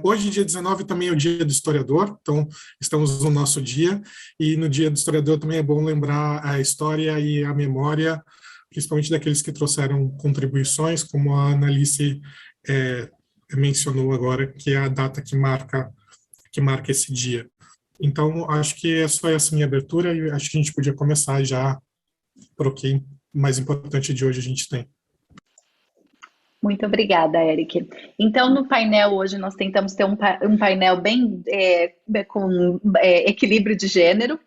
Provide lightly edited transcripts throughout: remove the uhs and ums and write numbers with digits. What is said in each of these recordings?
Hoje, dia 19, também é o dia do historiador, então estamos no nosso dia, e no dia do historiador também é bom lembrar a história e a memória, principalmente daqueles que trouxeram contribuições, como a Annalise é, mencionou agora, que é a data que marca esse dia. Então, acho que é só essa minha abertura, e acho que a gente podia começar já para o que mais importante de hoje a gente tem. Muito obrigada, Eric. Então, no painel hoje nós tentamos ter um painel bem com equilíbrio de gênero.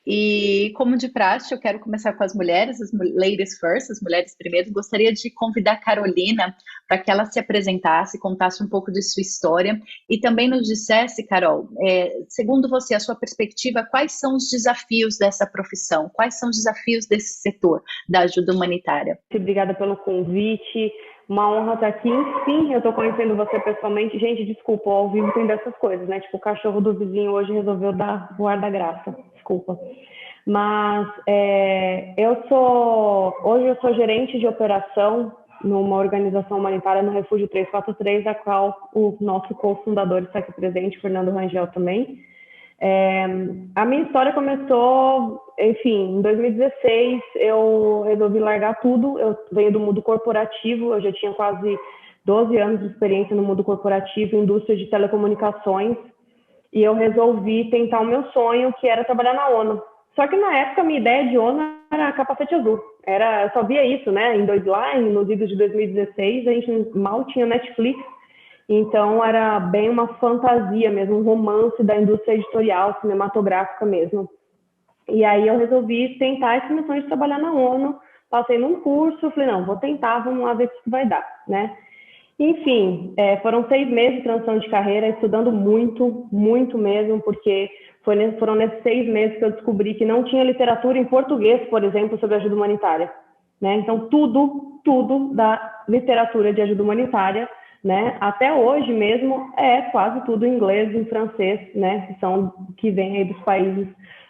E, como de praxe, eu quero começar com as mulheres, as ladies first, as mulheres primeiro. Gostaria de convidar a Carolina para que ela se apresentasse, contasse um pouco de sua história e também nos dissesse, Carol, segundo você, a sua perspectiva, quais são os desafios dessa profissão? Quais são os desafios desse setor da ajuda humanitária? Obrigada pelo convite. Uma honra estar aqui. Enfim, eu estou conhecendo você pessoalmente. Gente, desculpa, ao vivo tem dessas coisas, né? Tipo, o cachorro do vizinho hoje resolveu voar da graça. Desculpa. Mas hoje eu sou gerente de operação numa organização humanitária no Refúgio 343, da qual o nosso cofundador está aqui presente, Fernando Rangel também. A minha história começou, enfim, em 2016 eu resolvi largar tudo. Eu venho do mundo corporativo, eu já tinha quase 12 anos de experiência no mundo corporativo, indústria de telecomunicações, e eu resolvi tentar o meu sonho, que era trabalhar na ONU. Só que na época a minha ideia de ONU era capacete azul. Eu só via isso, né? Lá nos idos de 2016, a gente mal tinha Netflix. Então, era bem uma fantasia mesmo, um romance da indústria editorial, cinematográfica mesmo. E aí eu resolvi tentar esse meu sonho de trabalhar na ONU, passei num curso, falei, não, vou tentar, vamos lá ver o que vai dar, né? Enfim, foram 6 meses de transição de carreira, estudando muito, muito mesmo, porque foram nesses 6 meses que eu descobri que não tinha literatura em português, por exemplo, sobre ajuda humanitária, né? Então, tudo da literatura de ajuda humanitária, né? Até hoje mesmo é quase tudo em inglês, em francês, né? Que vem aí dos países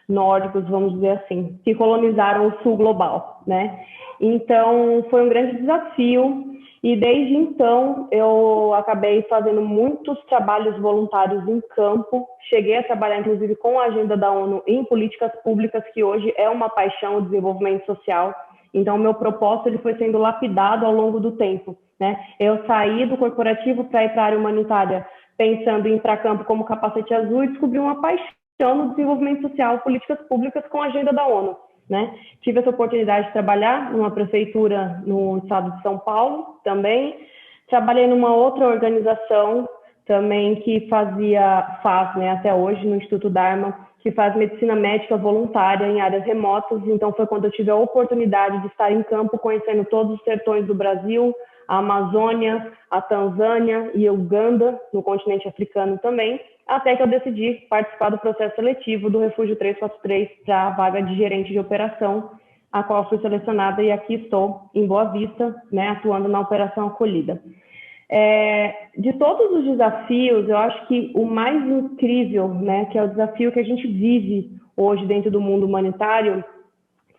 nórdicos, vamos dizer assim, que colonizaram o sul global, né? Então foi um grande desafio e desde então eu acabei fazendo muitos trabalhos voluntários em campo. Cheguei a trabalhar inclusive com a agenda da ONU em políticas públicas, que hoje é uma paixão, o desenvolvimento social. Então o meu propósito ele foi sendo lapidado ao longo do tempo. Né? Eu saí do corporativo para ir para a área humanitária pensando em ir para campo como capacete azul e descobri uma paixão no desenvolvimento social, políticas públicas com a agenda da ONU. Né? Tive essa oportunidade de trabalhar numa prefeitura no estado de São Paulo também. Trabalhei numa outra organização também que faz, né, até hoje, no Instituto Dharma, que faz medicina médica voluntária em áreas remotas. Então foi quando eu tive a oportunidade de estar em campo, conhecendo todos os sertões do Brasil, a Amazônia, a Tanzânia e a Uganda, no continente africano também, até que eu decidi participar do processo seletivo do Refúgio 343 para a vaga de gerente de operação, a qual fui selecionada e aqui estou, em Boa Vista, né, atuando na operação acolhida. De todos os desafios, eu acho que o mais incrível, né, que é o desafio que a gente vive hoje dentro do mundo humanitário,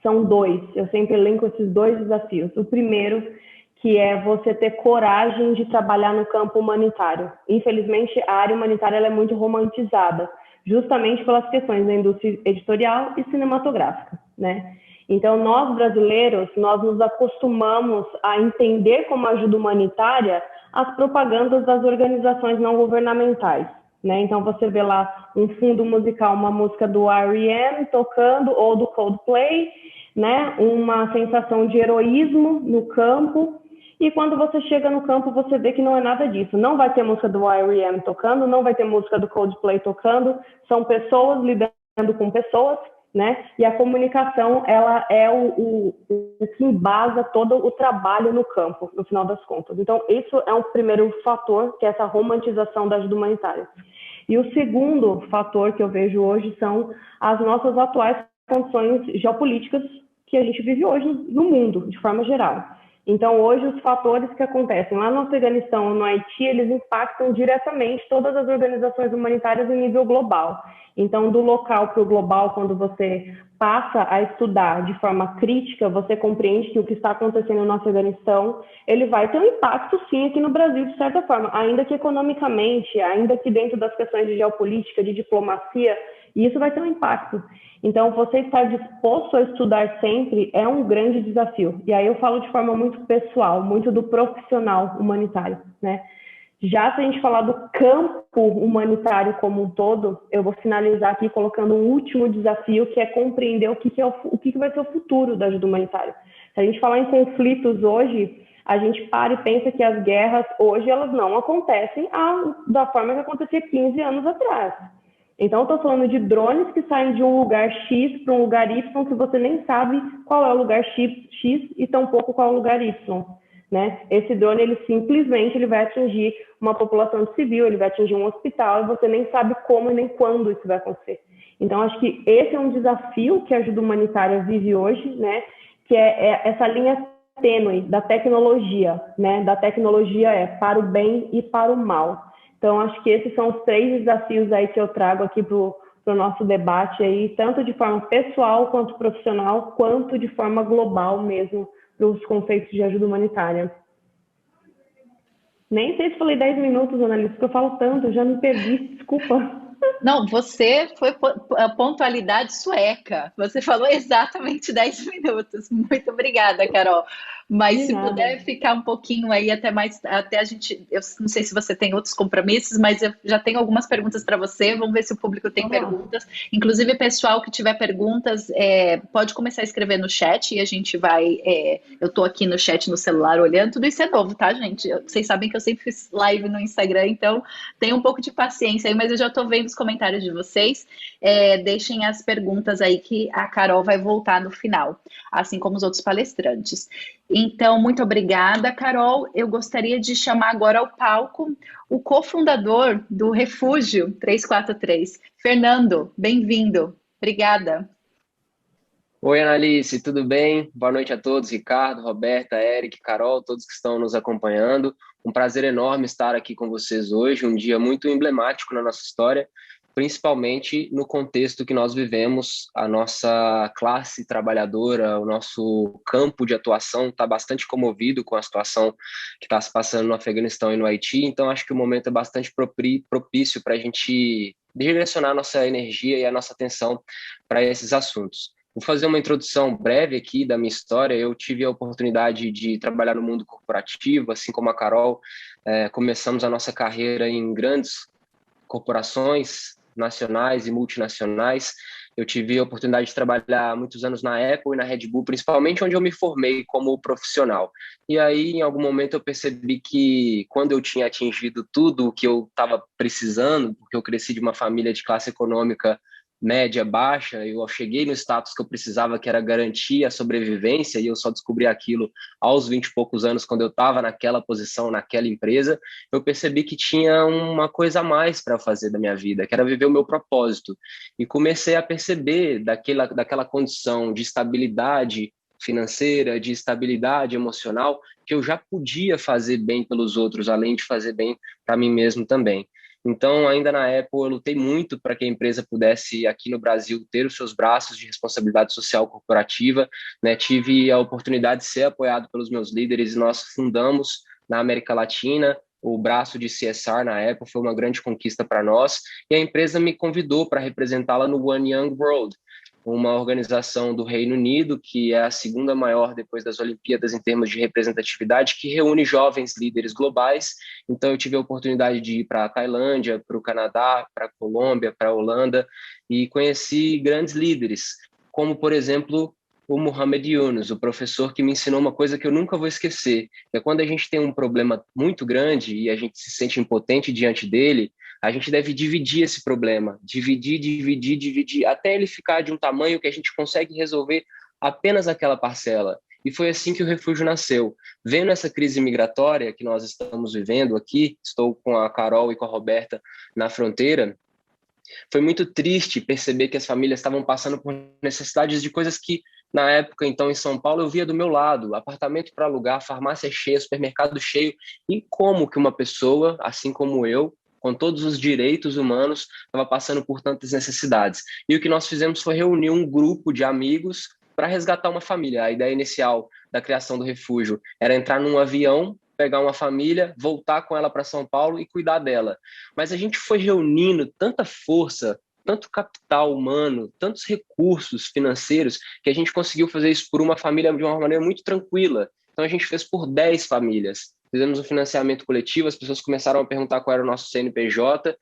são 2. Eu sempre elenco esses 2 desafios. O primeiro, que é você ter coragem de trabalhar no campo humanitário. Infelizmente, a área humanitária ela é muito romantizada, justamente pelas questões da indústria editorial e cinematográfica, né? Então, nós brasileiros, nós nos acostumamos a entender como ajuda humanitária as propagandas das organizações não governamentais, né? Então, você vê lá um fundo musical, uma música do R.E.M. tocando, ou do Coldplay, né? Uma sensação de heroísmo no campo. E quando você chega no campo, você vê que não é nada disso. Não vai ter música do R.E.M. tocando, não vai ter música do Coldplay tocando. São pessoas lidando com pessoas, né? E a comunicação, ela é o que embasa todo o trabalho no campo, no final das contas. Então, isso é um primeiro fator, que é essa romantização da ajuda humanitária. E o segundo fator que eu vejo hoje são as nossas atuais condições geopolíticas que a gente vive hoje no mundo, de forma geral. Então, hoje, os fatores que acontecem lá no Afeganistão ou no Haiti, eles impactam diretamente todas as organizações humanitárias em nível global. Então, do local para o global, quando você passa a estudar de forma crítica, você compreende que o que está acontecendo no Afeganistão, ele vai ter um impacto, sim, aqui no Brasil, de certa forma, ainda que economicamente, ainda que dentro das questões de geopolítica, de diplomacia, isso vai ter um impacto. Então, você estar disposto a estudar sempre é um grande desafio. E aí eu falo de forma muito pessoal, muito do profissional humanitário, né? Já se a gente falar do campo humanitário como um todo, eu vou finalizar aqui colocando um último desafio, que é compreender o que vai ser o futuro da ajuda humanitária. Se a gente falar em conflitos hoje, a gente para e pensa que as guerras hoje elas não acontecem da forma que acontecia 15 anos atrás. Então, eu estou falando de drones que saem de um lugar X para um lugar Y, que você nem sabe qual é o lugar X e tampouco qual é o lugar Y. Né? Esse drone, ele simplesmente vai atingir uma população civil, ele vai atingir um hospital, e você nem sabe como e nem quando isso vai acontecer. Então, acho que esse é um desafio que a ajuda humanitária vive hoje, né? Que é essa linha tênue da tecnologia, né? Da tecnologia para o bem e para o mal. Então, acho que esses são os 3 desafios aí que eu trago aqui para o nosso debate aí, tanto de forma pessoal quanto profissional, quanto de forma global mesmo, para os conceitos de ajuda humanitária. Nem sei se falei 10 minutos, Annalise, porque eu falo tanto, já me perdi, desculpa. Não, você foi a pontualidade sueca. Você falou exatamente 10 minutos. Muito obrigada, Carol. Mas De se nada. puder ficar um pouquinho aí até a gente, eu não sei se você tem outros compromissos, mas eu já tenho algumas perguntas para você. Vamos ver se o público tem perguntas. Inclusive, pessoal que tiver perguntas, pode começar a escrever no chat e a gente vai. Eu estou aqui no chat no celular olhando. Tudo isso é novo, tá, gente? Vocês sabem que eu sempre fiz live no Instagram, então tenha um pouco de paciência aí, mas eu já estou vendo os comentários de vocês. Deixem as perguntas aí que a Carol vai voltar no final, assim como os outros palestrantes. Então, muito obrigada, Carol. Eu gostaria de chamar agora ao palco o cofundador do Refúgio 343, Fernando. Bem-vindo. Obrigada. Oi, Annalise, tudo bem? Boa noite a todos, Ricardo, Roberta, Eric, Carol, todos que estão nos acompanhando. Um prazer enorme estar aqui com vocês hoje, um dia muito emblemático na nossa história, principalmente no contexto que nós vivemos. A nossa classe trabalhadora, o nosso campo de atuação está bastante comovido com a situação que está se passando no Afeganistão e no Haiti, então acho que o momento é bastante propício para a gente direcionar a nossa energia e a nossa atenção para esses assuntos. Vou fazer uma introdução breve aqui da minha história. Eu tive a oportunidade de trabalhar no mundo corporativo, assim como a Carol. Começamos a nossa carreira em grandes corporações nacionais e multinacionais. Eu tive a oportunidade de trabalhar muitos anos na Apple e na Red Bull, principalmente onde eu me formei como profissional. E aí, em algum momento, eu percebi que quando eu tinha atingido tudo o que eu estava precisando, porque eu cresci de uma família de classe econômica média, baixa, eu cheguei no status que eu precisava, que era garantir a sobrevivência, e eu só descobri aquilo aos 20 e poucos anos, quando eu estava naquela posição, naquela empresa. Eu percebi que tinha uma coisa a mais para fazer da minha vida, que era viver o meu propósito. E comecei a perceber daquela condição de estabilidade financeira, de estabilidade emocional, que eu já podia fazer bem pelos outros, além de fazer bem para mim mesmo também. Então, ainda na Apple, eu lutei muito para que a empresa pudesse, aqui no Brasil, ter os seus braços de responsabilidade social corporativa, né? Tive a oportunidade de ser apoiado pelos meus líderes e nós fundamos na América Latina o braço de CSR na Apple, foi uma grande conquista para nós, e a empresa me convidou para representá-la no One Young World, uma organização do Reino Unido, que é a segunda maior depois das Olimpíadas em termos de representatividade, que reúne jovens líderes globais. Então, eu tive a oportunidade de ir para a Tailândia, para o Canadá, para a Colômbia, para a Holanda, e conheci grandes líderes, como, por exemplo, o Muhammad Yunus, o professor que me ensinou uma coisa que eu nunca vou esquecer, que é quando a gente tem um problema muito grande e a gente se sente impotente diante dele, a gente deve dividir esse problema, dividir, até ele ficar de um tamanho que a gente consegue resolver apenas aquela parcela. E foi assim que o Refúgio nasceu. Vendo essa crise migratória que nós estamos vivendo aqui, estou com a Carol e com a Roberta na fronteira, foi muito triste perceber que as famílias estavam passando por necessidades de coisas que Na época, então, em São Paulo, eu via do meu lado, apartamento para alugar, farmácia cheia, supermercado cheio, e como que uma pessoa, assim como eu, com todos os direitos humanos, estava passando por tantas necessidades. E o que nós fizemos foi reunir um grupo de amigos para resgatar uma família. A ideia inicial da criação do refúgio era entrar num avião, pegar uma família, voltar com ela para São Paulo e cuidar dela. Mas a gente foi reunindo tanta força, tanto capital humano, tantos recursos financeiros, que a gente conseguiu fazer isso por uma família de uma maneira muito tranquila. Então a gente fez por 10 famílias. Fizemos um financiamento coletivo, as pessoas começaram a perguntar qual era o nosso CNPJ,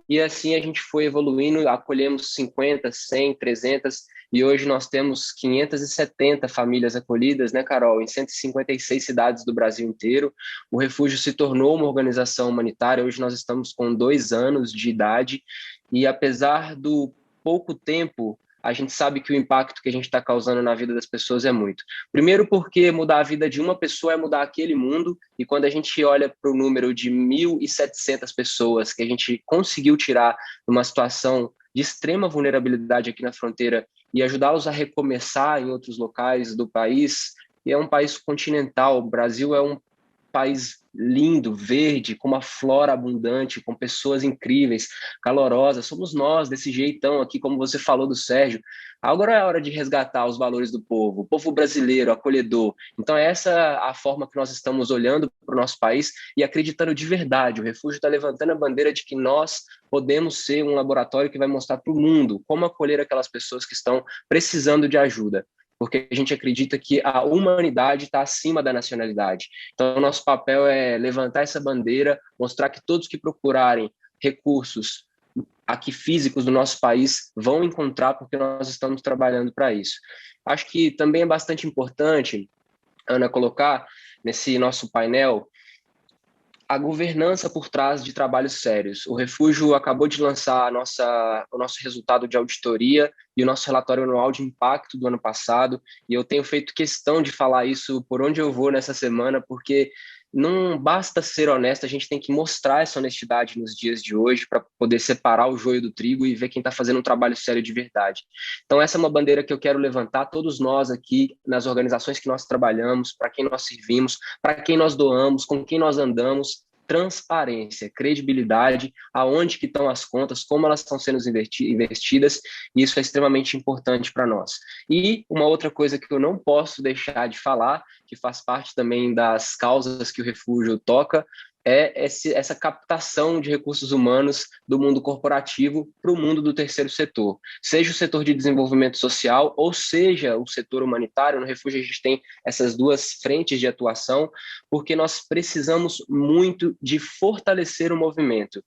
e assim a gente foi evoluindo, acolhemos 50, 100, 300, e hoje nós temos 570 famílias acolhidas, né, Carol, em 156 cidades do Brasil inteiro. O Refúgio se tornou uma organização humanitária, hoje nós estamos com 2 anos de idade, e apesar do pouco tempo, a gente sabe que o impacto que a gente está causando na vida das pessoas é muito. Primeiro porque mudar a vida de uma pessoa é mudar aquele mundo, e quando a gente olha para o número de 1.700 pessoas que a gente conseguiu tirar numa situação de extrema vulnerabilidade aqui na fronteira e ajudá-los a recomeçar em outros locais do país, e é um país continental, o Brasil é um país lindo, verde, com uma flora abundante, com pessoas incríveis, calorosas. Somos nós, desse jeitão aqui, como você falou do Sérgio. Agora é a hora de resgatar os valores do povo, o povo brasileiro, acolhedor. Então, essa é a forma que nós estamos olhando para o nosso país e acreditando de verdade. O Refúgio está levantando a bandeira de que nós podemos ser um laboratório que vai mostrar para o mundo como acolher aquelas pessoas que estão precisando de ajuda, porque a gente acredita que a humanidade está acima da nacionalidade. Então, o nosso papel é levantar essa bandeira, mostrar que todos que procurarem recursos aqui físicos do nosso país vão encontrar, porque nós estamos trabalhando para isso. Acho que também é bastante importante, Ana, colocar nesse nosso painel a governança por trás de trabalhos sérios. O Refúgio acabou de lançar o nosso resultado de auditoria e o nosso relatório anual de impacto do ano passado, e eu tenho feito questão de falar isso por onde eu vou nessa semana, porque não basta ser honesto, a gente tem que mostrar essa honestidade nos dias de hoje para poder separar o joio do trigo e ver quem está fazendo um trabalho sério de verdade. Então essa é uma bandeira que eu quero levantar, todos nós aqui, nas organizações que nós trabalhamos, para quem nós servimos, para quem nós doamos, com quem nós andamos. Transparência, credibilidade, aonde que estão as contas, como elas estão sendo investidas, e isso é extremamente importante para nós. E uma outra coisa que eu não posso deixar de falar, que faz parte também das causas que o Refúgio toca, é essa captação de recursos humanos do mundo corporativo para o mundo do terceiro setor, seja o setor de desenvolvimento social ou seja o setor humanitário. No Refúgio a gente tem essas duas frentes de atuação, porque nós precisamos muito de fortalecer o movimento.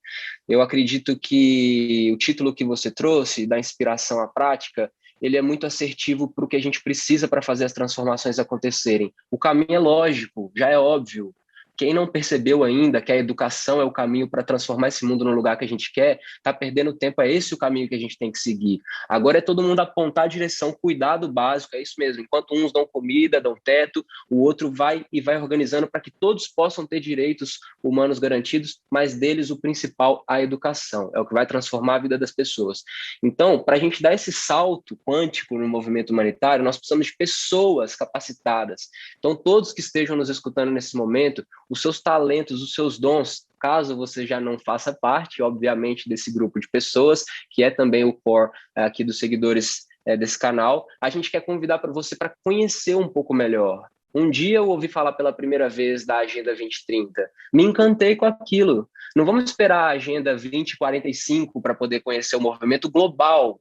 Eu acredito que o título que você trouxe, da inspiração à prática, ele é muito assertivo para o que a gente precisa para fazer as transformações acontecerem. O caminho é lógico, já é óbvio. Quem não percebeu ainda que a educação é o caminho para transformar esse mundo no lugar que a gente quer, está perdendo tempo, é esse o caminho que a gente tem que seguir. Agora é todo mundo apontar a direção, cuidar do básico, é isso mesmo. Enquanto uns dão comida, dão teto, o outro vai organizando para que todos possam ter direitos humanos garantidos, mas deles o principal, a educação. É o que vai transformar a vida das pessoas. Então, para a gente dar esse salto quântico no movimento humanitário, nós precisamos de pessoas capacitadas. Então, todos que estejam nos escutando nesse momento, os seus talentos, os seus dons, caso você já não faça parte, obviamente, desse grupo de pessoas, que é também o core aqui dos seguidores desse canal, a gente quer convidar para você para conhecer um pouco melhor. Um dia eu ouvi falar pela primeira vez da Agenda 2030, me encantei com aquilo. Não vamos esperar a Agenda 2045 para poder conhecer o movimento global,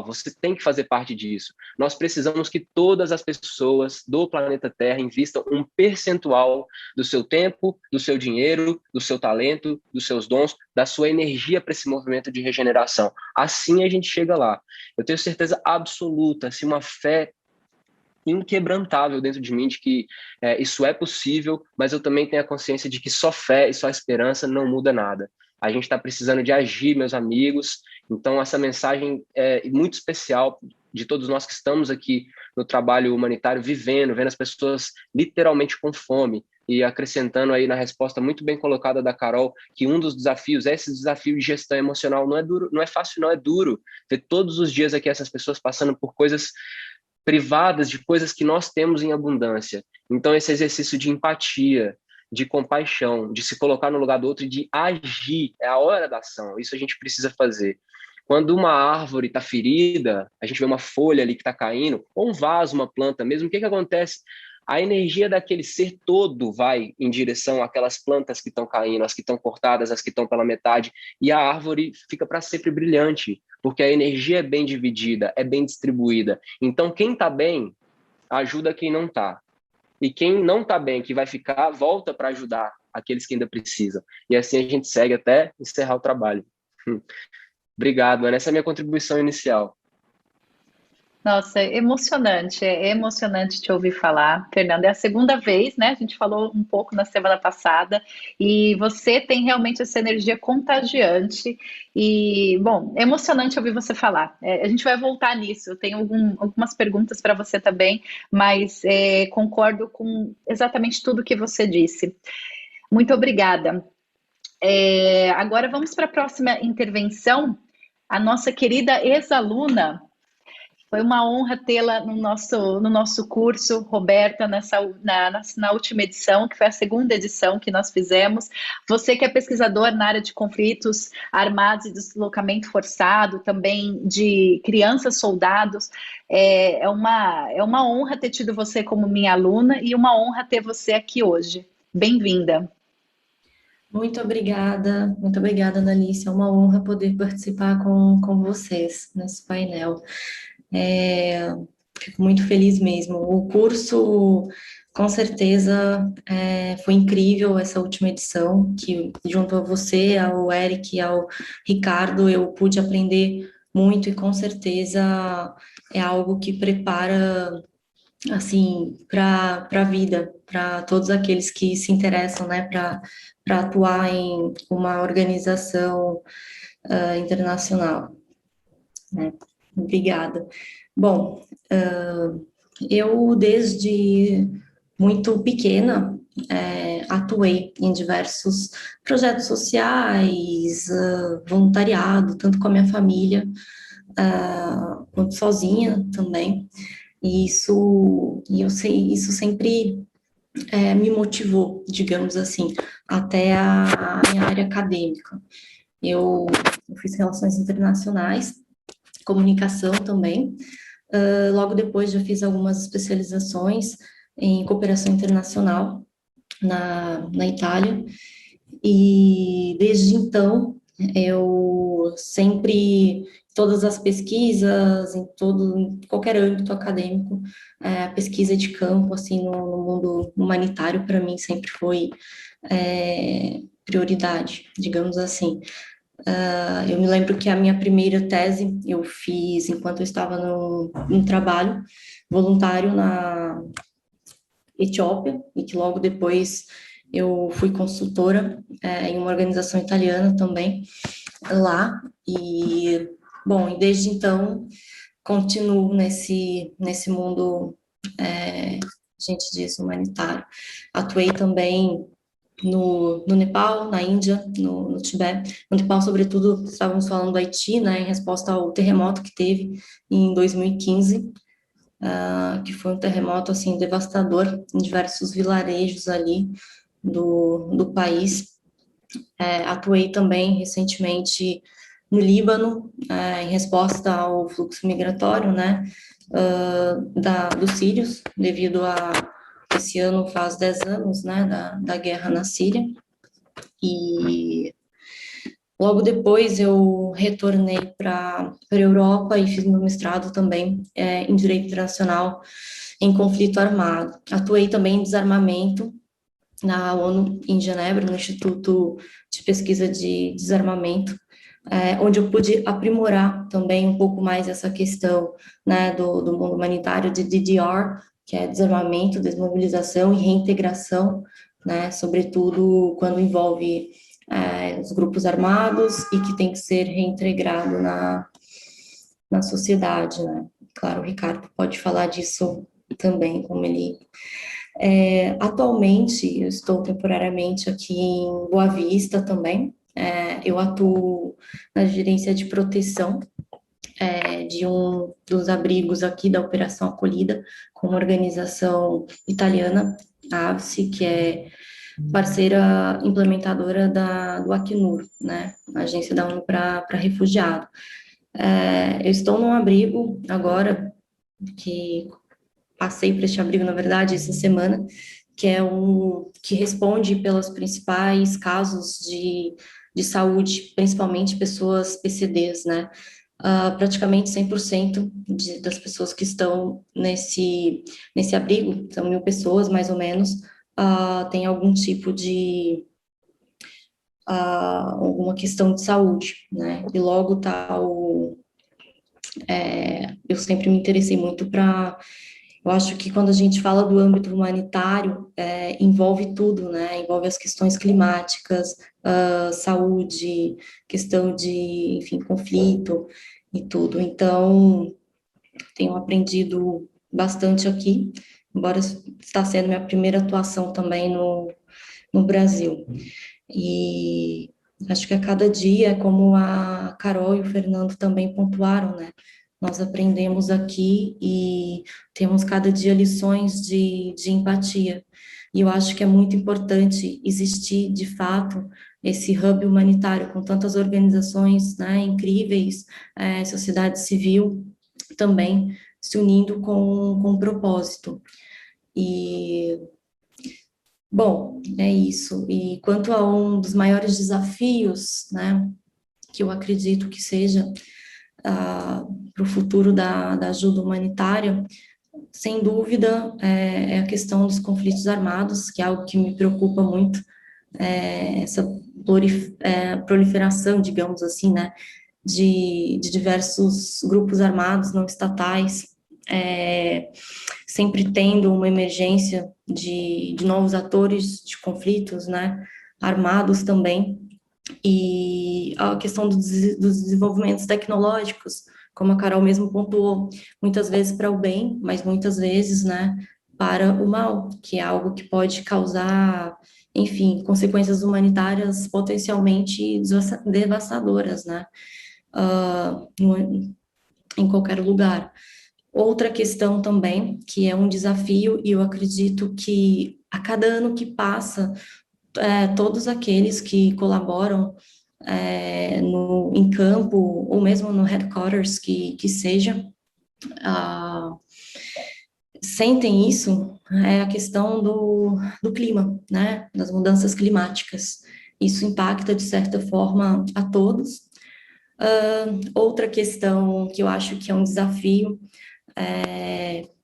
você tem que fazer parte disso. Nós precisamos que todas as pessoas do planeta Terra investam um percentual do seu tempo, do seu dinheiro, do seu talento, dos seus dons, da sua energia para esse movimento de regeneração. Assim a gente chega lá. Eu tenho certeza absoluta, assim, uma fé inquebrantável dentro de mim de que isso é possível, mas eu também tenho a consciência de que só fé e só esperança não muda nada. A gente está precisando de agir, meus amigos. Então, essa mensagem é muito especial de todos nós que estamos aqui no trabalho humanitário, vendo as pessoas literalmente com fome. E acrescentando aí na resposta muito bem colocada da Carol, que um dos desafios é esse desafio de gestão emocional. Não é duro, não é fácil, não, é duro. Ver todos os dias aqui essas pessoas passando por coisas privadas de coisas que nós temos em abundância. Então, esse exercício de empatia, de compaixão, de se colocar no lugar do outro e de agir, é a hora da ação. Isso a gente precisa fazer. Quando uma árvore está ferida, a gente vê uma folha ali que está caindo, ou um vaso, uma planta mesmo, o que acontece? A energia daquele ser todo vai em direção àquelas plantas que estão caindo, as que estão cortadas, as que estão pela metade, e a árvore fica para sempre brilhante, porque a energia é bem dividida, é bem distribuída. Então, quem está bem, ajuda quem não está. E quem não está bem, que vai ficar, volta para ajudar aqueles que ainda precisam. E assim a gente segue até encerrar o trabalho. Obrigado, Ana. Essa é a minha contribuição inicial. Nossa, é emocionante te ouvir falar, Fernando. É a segunda vez, né? A gente falou um pouco na semana passada, e você tem realmente essa energia contagiante. E, bom, é emocionante ouvir você falar. A gente vai voltar nisso. Eu tenho algumas perguntas para você também, mas concordo com exatamente tudo que você disse. Muito obrigada. Agora vamos para a próxima intervenção. A nossa querida ex-aluna. Foi uma honra tê-la no nosso curso, Roberta, na última edição, que foi a segunda edição que nós fizemos. Você que é pesquisador na área de conflitos armados e deslocamento forçado, também de crianças soldados, é uma honra ter tido você como minha aluna e uma honra ter você aqui hoje. Bem-vinda. Muito obrigada, Analice. É uma honra poder participar com vocês nesse painel. Fico muito feliz mesmo. O curso, com certeza, foi incrível essa última edição, que junto a você, ao Eric e ao Ricardo, eu pude aprender muito e com certeza é algo que prepara, assim, para a vida, para todos aqueles que se interessam, né, para atuar em uma organização internacional, né? Obrigada. Bom, eu desde muito pequena atuei em diversos projetos sociais, voluntariado, tanto com a minha família, quanto sozinha também. E isso sempre me motivou, digamos assim, até a minha área acadêmica. Eu fiz relações internacionais, comunicação também. Logo depois já fiz algumas especializações em cooperação internacional na Itália, e desde então eu sempre, todas as pesquisas, em qualquer âmbito acadêmico, a pesquisa de campo, assim, no mundo humanitário, para mim sempre foi prioridade, digamos assim. Eu me lembro que a minha primeira tese eu fiz enquanto eu estava num trabalho voluntário na Etiópia, e que logo depois eu fui consultora em uma organização italiana também lá, e bom, e desde então continuo nesse mundo, a gente diz, humanitário. Atuei também no Nepal, na Índia, no Tibete. No Nepal, sobretudo, estávamos falando do Haiti, né, em resposta ao terremoto que teve em 2015, que foi um terremoto, assim, devastador em diversos vilarejos ali do país. Atuei também recentemente no Líbano, em resposta ao fluxo migratório, né, dos sírios, devido a esse ano faz 10 anos, né, da guerra na Síria, e logo depois eu retornei para a Europa e fiz meu mestrado também em Direito Internacional em Conflito Armado. Atuei também em desarmamento na ONU, em Genebra, no Instituto de Pesquisa de Desarmamento, onde eu pude aprimorar também um pouco mais essa questão, né, do mundo humanitário de DDR, que é desarmamento, desmobilização e reintegração, né, sobretudo quando envolve os grupos armados e que tem que ser reintegrado na sociedade, né. Claro, o Ricardo pode falar disso também, como ele... Atualmente, eu estou temporariamente aqui em Boa Vista também. Eu atuo na gerência de proteção de um dos abrigos aqui da Operação Acolhida, com uma organização italiana, a AVSI, que é parceira implementadora do Acnur, né, a Agência da ONU para Refugiado. Eu estou num abrigo agora, que passei para este abrigo, na verdade, essa semana, que é que responde pelos principais casos de saúde, principalmente pessoas PCDs, né? Praticamente 100% das pessoas que estão nesse abrigo, são 1.000 pessoas, mais ou menos, tem algum tipo de alguma questão de saúde, né? E logo eu sempre me interessei muito eu acho que quando a gente fala do âmbito humanitário, envolve tudo, né? Envolve as questões climáticas, saúde, questão de, enfim, conflito e tudo. Então, tenho aprendido bastante aqui, embora está sendo minha primeira atuação também no Brasil. E acho que a cada dia, como a Carol e o Fernando também pontuaram, né? Nós aprendemos aqui e temos cada dia lições de empatia. E eu acho que é muito importante existir, de fato, esse hub humanitário com tantas organizações, né, incríveis, sociedade civil também se unindo com um propósito. E, bom, é isso. E quanto a um dos maiores desafios, né, que eu acredito que seja para o futuro da ajuda humanitária, sem dúvida, é a questão dos conflitos armados, que é algo que me preocupa muito, essa proliferação, digamos assim, né, de diversos grupos armados não estatais, sempre tendo uma emergência de novos atores de conflitos, né, armados também, e a questão dos desenvolvimentos tecnológicos, como a Carol mesmo pontuou, muitas vezes para o bem, mas muitas vezes, né, para o mal, que é algo que pode causar, enfim, consequências humanitárias potencialmente devastadoras, né, em qualquer lugar. Outra questão também, que é um desafio, e eu acredito que a cada ano que passa, todos aqueles que colaboram em campo, ou mesmo no headquarters, que seja, sentem isso, é a questão do clima, né, das mudanças climáticas. Isso impacta, de certa forma, a todos. Outra questão que eu acho que é um desafio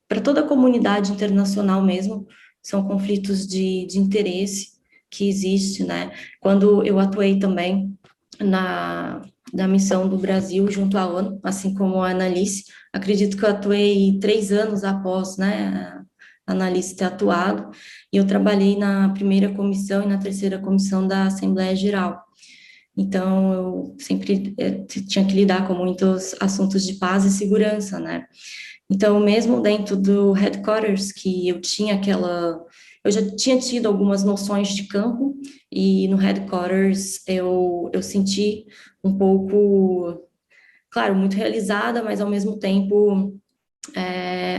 para toda a comunidade internacional mesmo, são conflitos de interesse que existe, né? Quando eu atuei também na missão do Brasil junto à ONU, assim como a Annalise, acredito que eu atuei 3 anos após, né, a Annalise ter atuado, e eu trabalhei na primeira comissão e na terceira comissão da Assembleia Geral. Então, eu sempre tinha que lidar com muitos assuntos de paz e segurança, né? Então, mesmo dentro do headquarters, que eu já tinha tido algumas noções de campo, e no headquarters eu senti um pouco, claro, muito realizada, mas ao mesmo tempo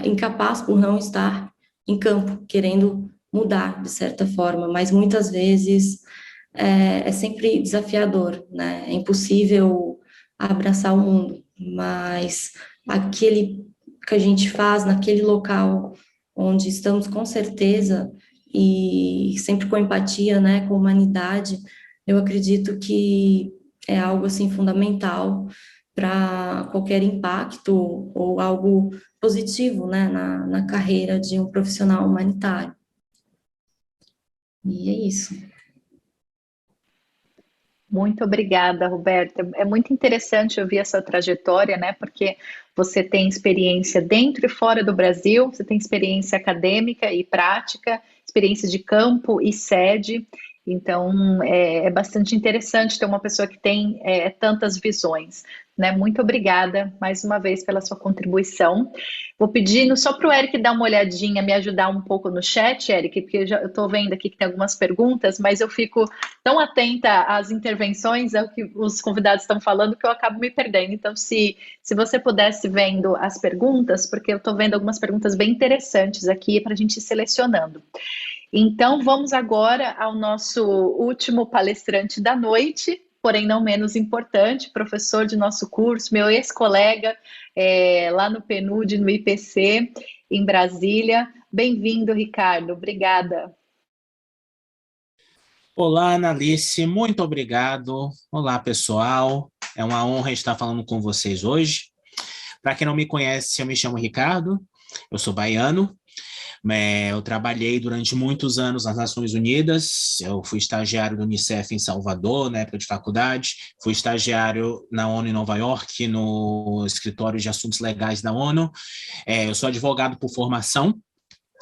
incapaz por não estar em campo, querendo mudar de certa forma, mas muitas vezes é sempre desafiador, né? É impossível abraçar o mundo, mas aquele que a gente faz naquele local onde estamos com certeza e sempre com empatia, né, com humanidade, eu acredito que é algo assim fundamental para qualquer impacto ou algo positivo, né, na carreira de um profissional humanitário. E é isso. Muito obrigada, Roberta. É muito interessante ouvir a sua trajetória, né? Porque você tem experiência dentro e fora do Brasil, você tem experiência acadêmica e prática, experiência de campo e sede. Então, é bastante interessante ter uma pessoa que tem tantas visões. né? Muito obrigada mais uma vez pela sua contribuição. Vou pedir só para o Eric dar uma olhadinha, me ajudar um pouco no chat, Eric, porque eu estou vendo aqui que tem algumas perguntas, mas eu fico tão atenta às intervenções, ao que os convidados estão falando, que eu acabo me perdendo. Então, se você pudesse vendo as perguntas, porque eu estou vendo algumas perguntas bem interessantes aqui para a gente ir selecionando. Então, vamos agora ao nosso último palestrante da noite, porém não menos importante, professor de nosso curso, meu ex-colega lá no PNUD, no IPC, em Brasília. Bem-vindo, Ricardo. Obrigada. Olá, Analice. Muito obrigado. Olá, pessoal. É uma honra estar falando com vocês hoje. Para quem não me conhece, eu me chamo Ricardo, eu sou baiano. Eu trabalhei durante muitos anos nas Nações Unidas, eu fui estagiário do Unicef em Salvador, na época de faculdade, fui estagiário na ONU em Nova York, no escritório de assuntos legais da ONU, eu sou advogado por formação,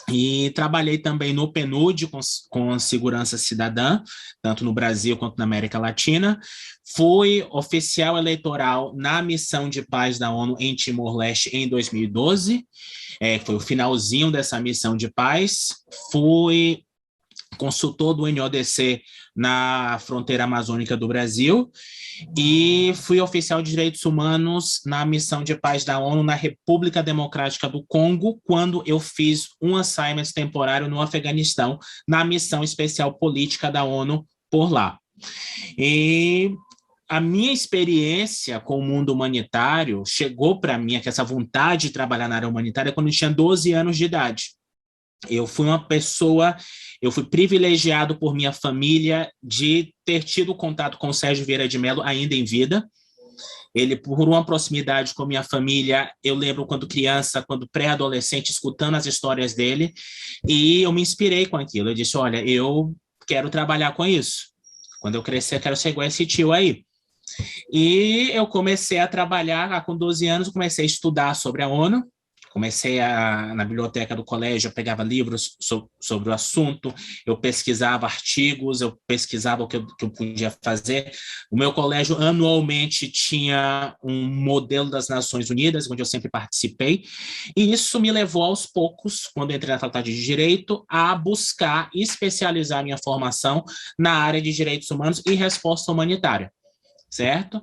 e trabalhei também no PNUD com segurança cidadã, tanto no Brasil quanto na América Latina. Fui oficial eleitoral na missão de paz da ONU em Timor-Leste em 2012, foi o finalzinho dessa missão de paz. Fui consultor do NODC na fronteira amazônica do Brasil e fui oficial de direitos humanos na missão de paz da ONU na República Democrática do Congo, quando eu fiz um assignment temporário no Afeganistão, na missão especial política da ONU por lá. E a minha experiência com o mundo humanitário chegou para mim, essa vontade de trabalhar na área humanitária, quando eu tinha 12 anos de idade. Eu fui privilegiado por minha família de ter tido contato com o Sérgio Vieira de Mello ainda em vida. Ele, por uma proximidade com minha família, eu lembro quando criança, quando pré-adolescente, escutando as histórias dele, e eu me inspirei com aquilo. Eu disse, olha, eu quero trabalhar com isso. Quando eu crescer, eu quero ser igual esse tio aí. E eu comecei a trabalhar, com 12 anos, comecei a estudar sobre a ONU. Comecei na biblioteca do colégio, eu pegava livros sobre o assunto, eu pesquisava artigos, eu pesquisava o que eu podia fazer. O meu colégio anualmente tinha um modelo das Nações Unidas, onde eu sempre participei, e isso me levou aos poucos, quando eu entrei na faculdade de Direito, a buscar especializar minha formação na área de direitos humanos e resposta humanitária. Certo?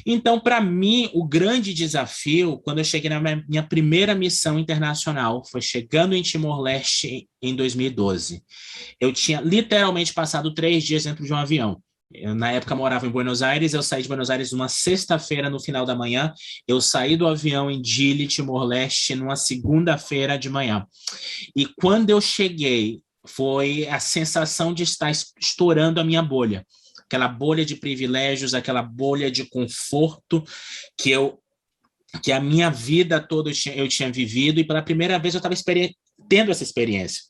Então, para mim, o grande desafio, quando eu cheguei na minha primeira missão internacional, foi chegando em Timor-Leste em 2012. Eu tinha literalmente passado 3 dias dentro de um avião. Eu, na época, morava em Buenos Aires, eu saí de Buenos Aires numa sexta-feira no final da manhã, eu saí do avião em Dili, Timor-Leste, numa segunda-feira de manhã. E quando eu cheguei, foi a sensação de estar estourando a minha bolha. Aquela bolha de privilégios, aquela bolha de conforto que a minha vida toda eu tinha vivido, e pela primeira vez eu estava tendo essa experiência.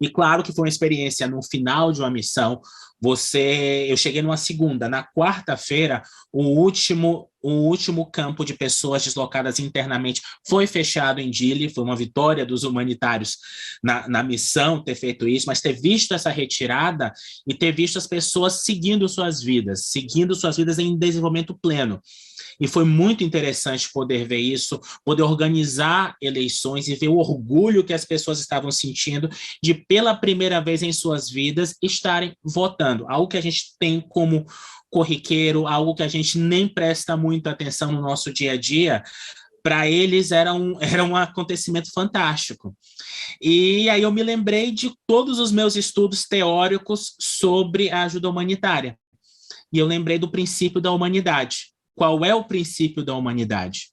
E claro que foi uma experiência no final de uma missão. Eu cheguei numa segunda, na quarta-feira, o último campo de pessoas deslocadas internamente foi fechado em Dili. Foi uma vitória dos humanitários na missão ter feito isso, mas ter visto essa retirada e ter visto as pessoas seguindo suas vidas em desenvolvimento pleno. E foi muito interessante poder ver isso, poder organizar eleições e ver o orgulho que as pessoas estavam sentindo de, pela primeira vez em suas vidas, estarem votando. Algo que a gente tem como corriqueiro, algo que a gente nem presta muita atenção no nosso dia a dia, para eles era um acontecimento fantástico. E aí eu me lembrei de todos os meus estudos teóricos sobre a ajuda humanitária. E eu lembrei do princípio da humanidade. Qual é o princípio da humanidade?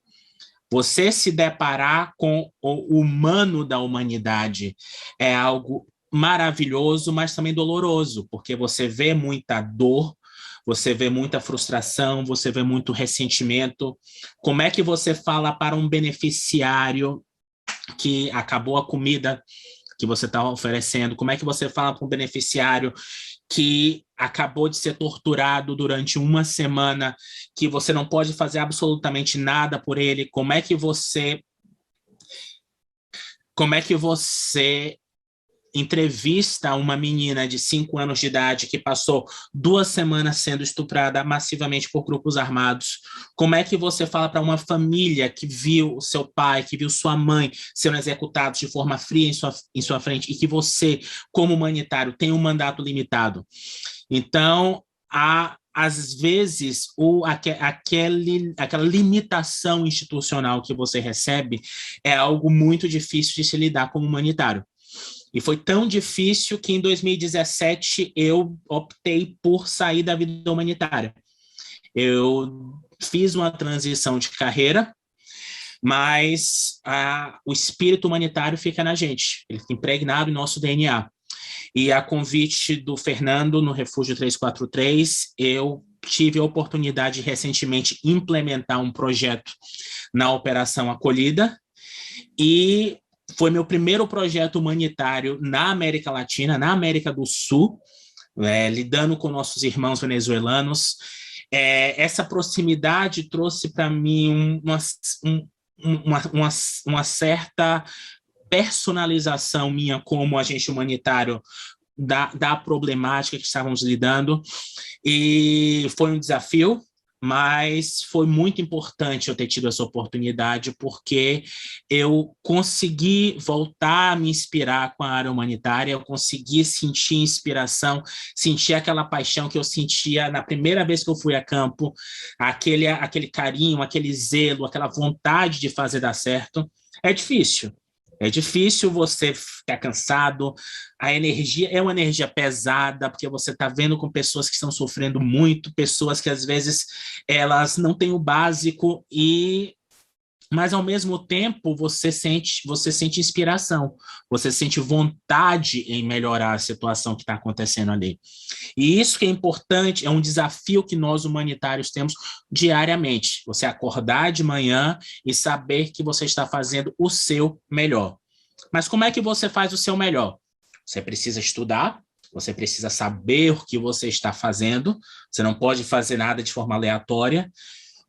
Você se deparar com o humano da humanidade é algo maravilhoso, mas também doloroso, porque você vê muita dor, você vê muita frustração, você vê muito ressentimento. Como é que você fala para um beneficiário que acabou a comida que você está oferecendo? Como é que você fala para um beneficiário que acabou de ser torturado durante uma semana, que você não pode fazer absolutamente nada por ele? Como é que você entrevista uma menina de 5 anos de idade que passou 2 semanas sendo estuprada massivamente por grupos armados? Como é que você fala para uma família que viu o seu pai, que viu sua mãe sendo executados de forma fria em sua frente, e que você, como humanitário, tem um mandato limitado? Então, às vezes, aquela limitação institucional que você recebe é algo muito difícil de se lidar como humanitário. E foi tão difícil que em 2017 eu optei por sair da vida humanitária. Eu fiz uma transição de carreira, mas o espírito humanitário fica na gente, ele fica impregnado em nosso DNA. E a convite do Fernando, no Refúgio 343, eu tive a oportunidade de recentemente implementar um projeto na Operação Acolhida, e foi meu primeiro projeto humanitário na América Latina, na América do Sul, lidando com nossos irmãos venezuelanos. Essa proximidade trouxe para mim uma certa personalização minha como agente humanitário da problemática que estávamos lidando, e foi um desafio, mas foi muito importante eu ter tido essa oportunidade, porque eu consegui voltar a me inspirar com a área humanitária, eu consegui sentir inspiração, sentir aquela paixão que eu sentia na primeira vez que eu fui a campo, aquele carinho, aquele zelo, aquela vontade de fazer dar certo. É difícil você ficar cansado, a energia é uma energia pesada, porque você está vendo com pessoas que estão sofrendo muito, pessoas que às vezes elas não têm o básico, mas ao mesmo tempo você sente inspiração, você sente vontade em melhorar a situação que está acontecendo ali. E isso que é importante, é um desafio que nós humanitários temos diariamente, você acordar de manhã e saber que você está fazendo o seu melhor. Mas como é que você faz o seu melhor? Você precisa estudar, você precisa saber o que você está fazendo, você não pode fazer nada de forma aleatória.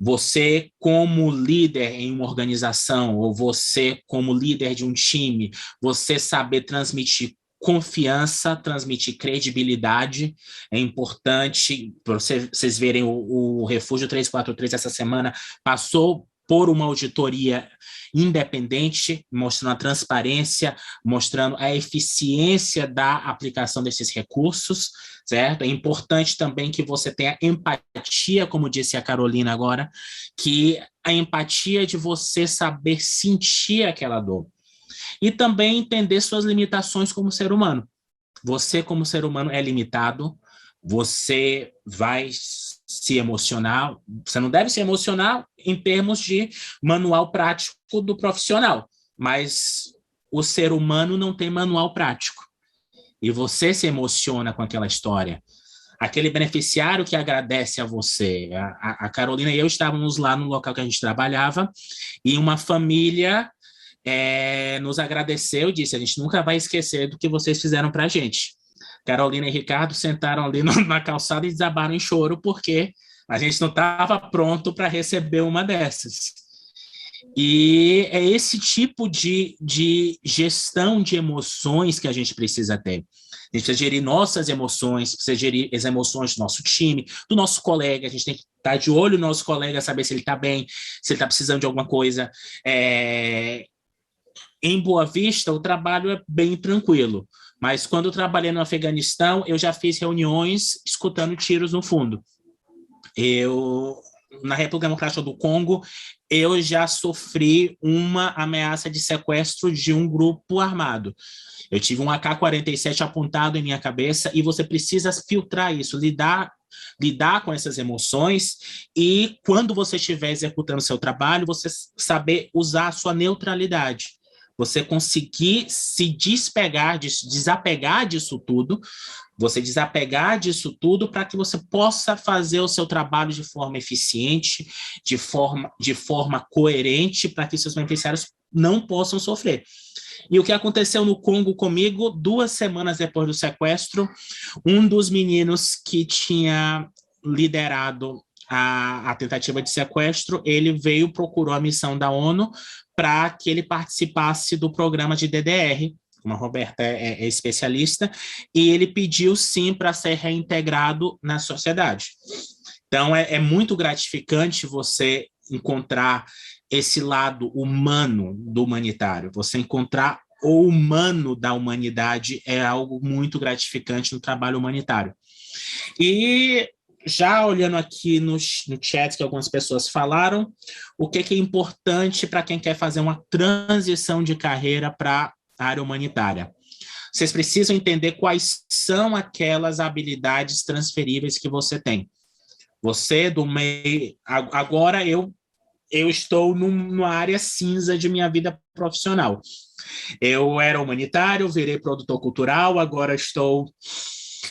Você, como líder em uma organização, ou você, como líder de um time, você saber transmitir confiança, transmitir credibilidade, é importante. Para vocês verem, o Refúgio 343 essa semana passou por uma auditoria independente, mostrando a transparência, mostrando a eficiência da aplicação desses recursos, certo? É importante também que você tenha empatia, como disse a Carolina agora, que a empatia de você saber sentir aquela dor. E também entender suas limitações como ser humano. Você, como ser humano, é limitado, você vai se emocionar, você não deve se emocionar em termos de manual prático do profissional, mas o ser humano não tem manual prático. E você se emociona com aquela história. Aquele beneficiário que agradece a você. A Carolina e eu estávamos lá no local que a gente trabalhava, e uma família nos agradeceu, disse: a gente nunca vai esquecer do que vocês fizeram para a gente. Carolina e Ricardo sentaram ali na calçada e desabaram em choro, porque a gente não estava pronto para receber uma dessas. E é esse tipo de gestão de emoções que a gente precisa ter. A gente precisa gerir nossas emoções, precisa gerir as emoções do nosso time, do nosso colega. A gente tem que estar de olho no nosso colega, saber se ele está bem, se ele está precisando de alguma coisa. Em Boa Vista, o trabalho é bem tranquilo. Mas quando eu trabalhei no Afeganistão, eu já fiz reuniões escutando tiros no fundo. Na República Democrática do Congo, eu já sofri uma ameaça de sequestro de um grupo armado. Eu tive um AK-47 apontado em minha cabeça, e você precisa filtrar isso, lidar com essas emoções, e quando você estiver executando seu trabalho, você saber usar a sua neutralidade. Você conseguir se desapegar disso tudo, para que você possa fazer o seu trabalho de forma eficiente, de forma coerente, para que seus beneficiários não possam sofrer. E o que aconteceu no Congo comigo, 2 semanas depois do sequestro, um dos meninos que tinha liderado a tentativa de sequestro, ele procurou a missão da ONU para que ele participasse do programa de DDR, como a Roberta é especialista, e ele pediu sim para ser reintegrado na sociedade. Então, é muito gratificante você encontrar esse lado humano do humanitário, você encontrar o humano da humanidade é algo muito gratificante no trabalho humanitário. E já olhando aqui no chat que algumas pessoas falaram, o que é importante para quem quer fazer uma transição de carreira para a área humanitária? Vocês precisam entender quais são aquelas habilidades transferíveis que você tem. Você do meio... Agora eu estou numa área cinza de minha vida profissional. Eu era humanitário, virei produtor cultural, agora estou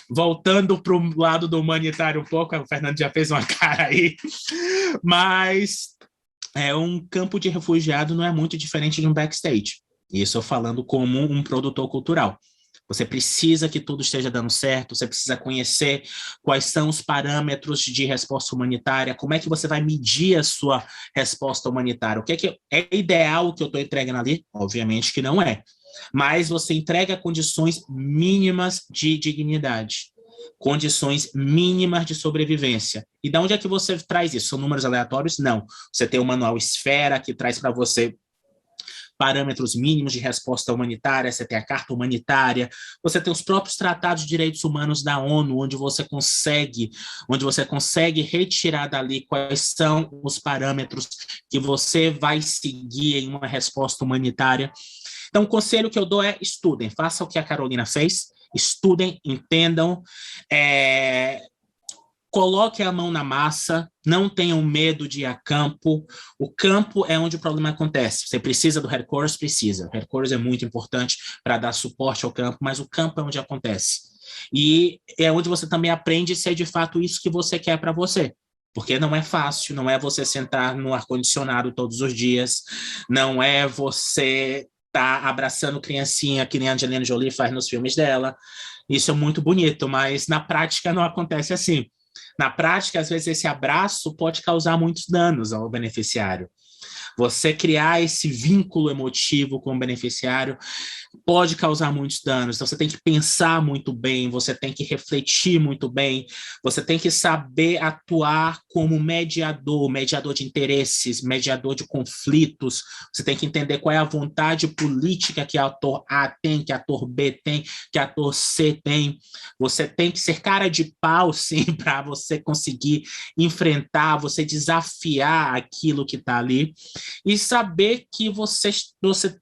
voltando para o lado do humanitário um pouco. O Fernando já fez uma cara aí. Mas um campo de refugiado não é muito diferente de um backstage. Isso eu falando como um produtor cultural. Você precisa que tudo esteja dando certo, você precisa conhecer quais são os parâmetros de resposta humanitária, como é que você vai medir a sua resposta humanitária. O que é ideal que eu estou entregando ali? Obviamente que não é. Mas você entrega condições mínimas de dignidade, condições mínimas de sobrevivência. E de onde é que você traz isso? São números aleatórios? Não. Você tem o manual Esfera, que traz para você parâmetros mínimos de resposta humanitária, você tem a Carta Humanitária, você tem os próprios tratados de direitos humanos da ONU, onde você consegue retirar dali quais são os parâmetros que você vai seguir em uma resposta humanitária. Então, o conselho que eu dou é estudem, façam o que a Carolina fez, estudem, entendam, coloquem a mão na massa, não tenham medo de ir a campo. O campo é onde o problema acontece. Você precisa do headquarters? Precisa. O headquarters é muito importante para dar suporte ao campo, mas o campo é onde acontece. E é onde você também aprende se é de fato isso que você quer para você. Porque não é fácil, não é você sentar no ar-condicionado todos os dias, não é você estar abraçando criancinha que nem a Angelina Jolie faz nos filmes dela. Isso é muito bonito, mas na prática não acontece assim. Na prática, às vezes, esse abraço pode causar muitos danos ao beneficiário. Você criar esse vínculo emotivo com o beneficiário pode causar muitos danos. Então, você tem que pensar muito bem, você tem que refletir muito bem, você tem que saber atuar como mediador de interesses, mediador de conflitos. Você tem que entender qual é a vontade política que ator A tem, que ator B tem, que ator C tem. Você tem que ser cara de pau, sim, para você conseguir enfrentar, você desafiar aquilo que está ali. E saber que você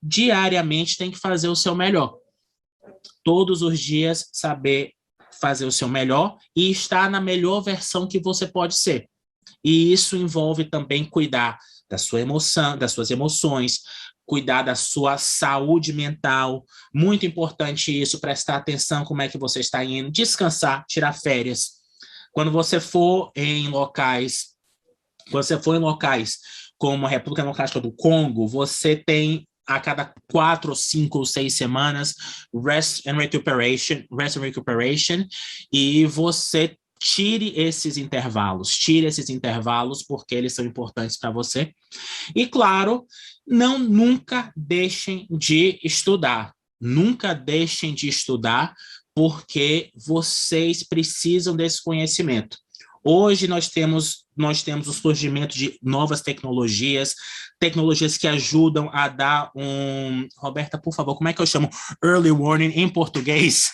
diariamente tem que fazer o seu melhor. Todos os dias saber fazer o seu melhor e estar na melhor versão que você pode ser. E isso envolve também cuidar da sua emoção, das suas emoções, cuidar da sua saúde mental. Muito importante isso, prestar atenção como é que você está indo, descansar, tirar férias. Quando você for em locais como a República Democrática do Congo, você tem a cada 4, 5 ou 6 semanas rest and recuperation, e você tire esses intervalos porque eles são importantes para você. E claro, nunca deixem de estudar, porque vocês precisam desse conhecimento. Hoje nós temos o surgimento de novas tecnologias que ajudam a dar Roberta, por favor, como é que eu chamo early warning em português?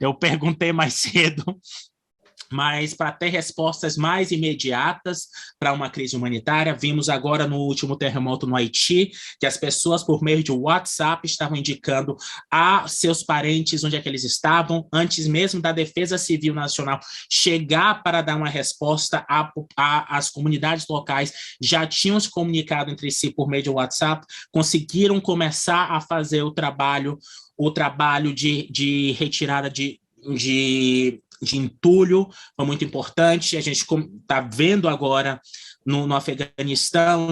Eu perguntei mais cedo. Mas para ter respostas mais imediatas para uma crise humanitária, vimos agora no último terremoto no Haiti, que as pessoas, por meio de WhatsApp, estavam indicando a seus parentes onde é que eles estavam, antes mesmo da Defesa Civil Nacional chegar para dar uma resposta às comunidades locais, já tinham se comunicado entre si por meio de WhatsApp, conseguiram começar a fazer o trabalho de retirada de entulho, foi muito importante. A gente está vendo agora no Afeganistão,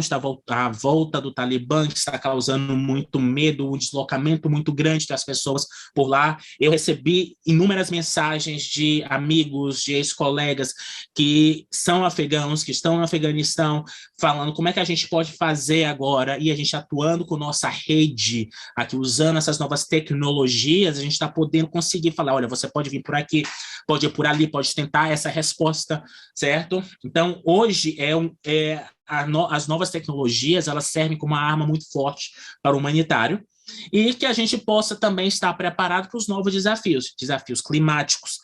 a volta do Talibã, que está causando muito medo, um deslocamento muito grande das pessoas por lá. Eu recebi inúmeras mensagens de amigos, de ex-colegas que são afegãos, que estão no Afeganistão, falando como é que a gente pode fazer agora, e a gente atuando com nossa rede, aqui usando essas novas tecnologias, a gente está podendo conseguir falar, olha, você pode vir por aqui, pode ir por ali, pode tentar essa resposta, certo? Então, hoje as novas tecnologias, elas servem como uma arma muito forte para o humanitário, e que a gente possa também estar preparado para os novos desafios climáticos,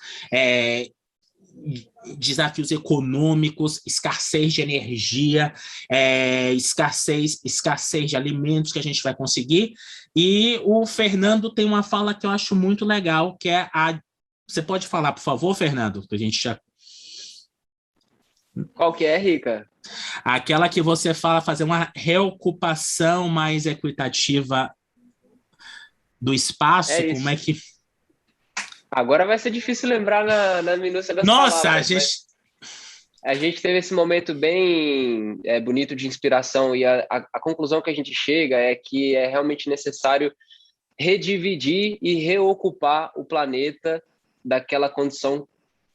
desafios econômicos, escassez de energia, escassez de alimentos que a gente vai conseguir. E o Fernando tem uma fala que eu acho muito legal, que é Você pode falar, por favor, Fernando? Que a gente já... Qual que é, Rica? Aquela que você fala, fazer uma reocupação mais equitativa do espaço, como é que... Agora vai ser difícil lembrar na minúcia das Nossa, palavras. A gente teve esse momento bem bonito de inspiração, e a conclusão que a gente chega é que é realmente necessário redividir e reocupar o planeta daquela condição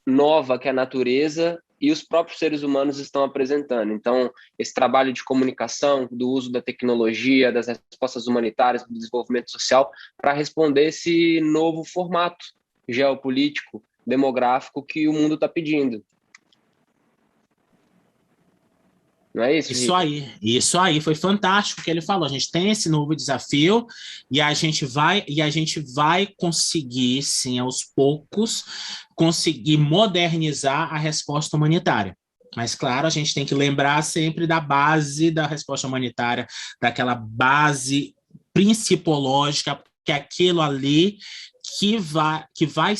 nova que a natureza e os próprios seres humanos estão apresentando. Então, esse trabalho de comunicação, do uso da tecnologia, das respostas humanitárias, do desenvolvimento social, para responder esse novo formato geopolítico, demográfico que o mundo está pedindo. Não é isso, Rica? Isso aí, foi fantástico o que ele falou. A gente tem esse novo desafio e a gente vai conseguir, sim, aos poucos, conseguir modernizar a resposta humanitária. Mas, claro, a gente tem que lembrar sempre da base da resposta humanitária, daquela base principológica, que é aquilo ali que vai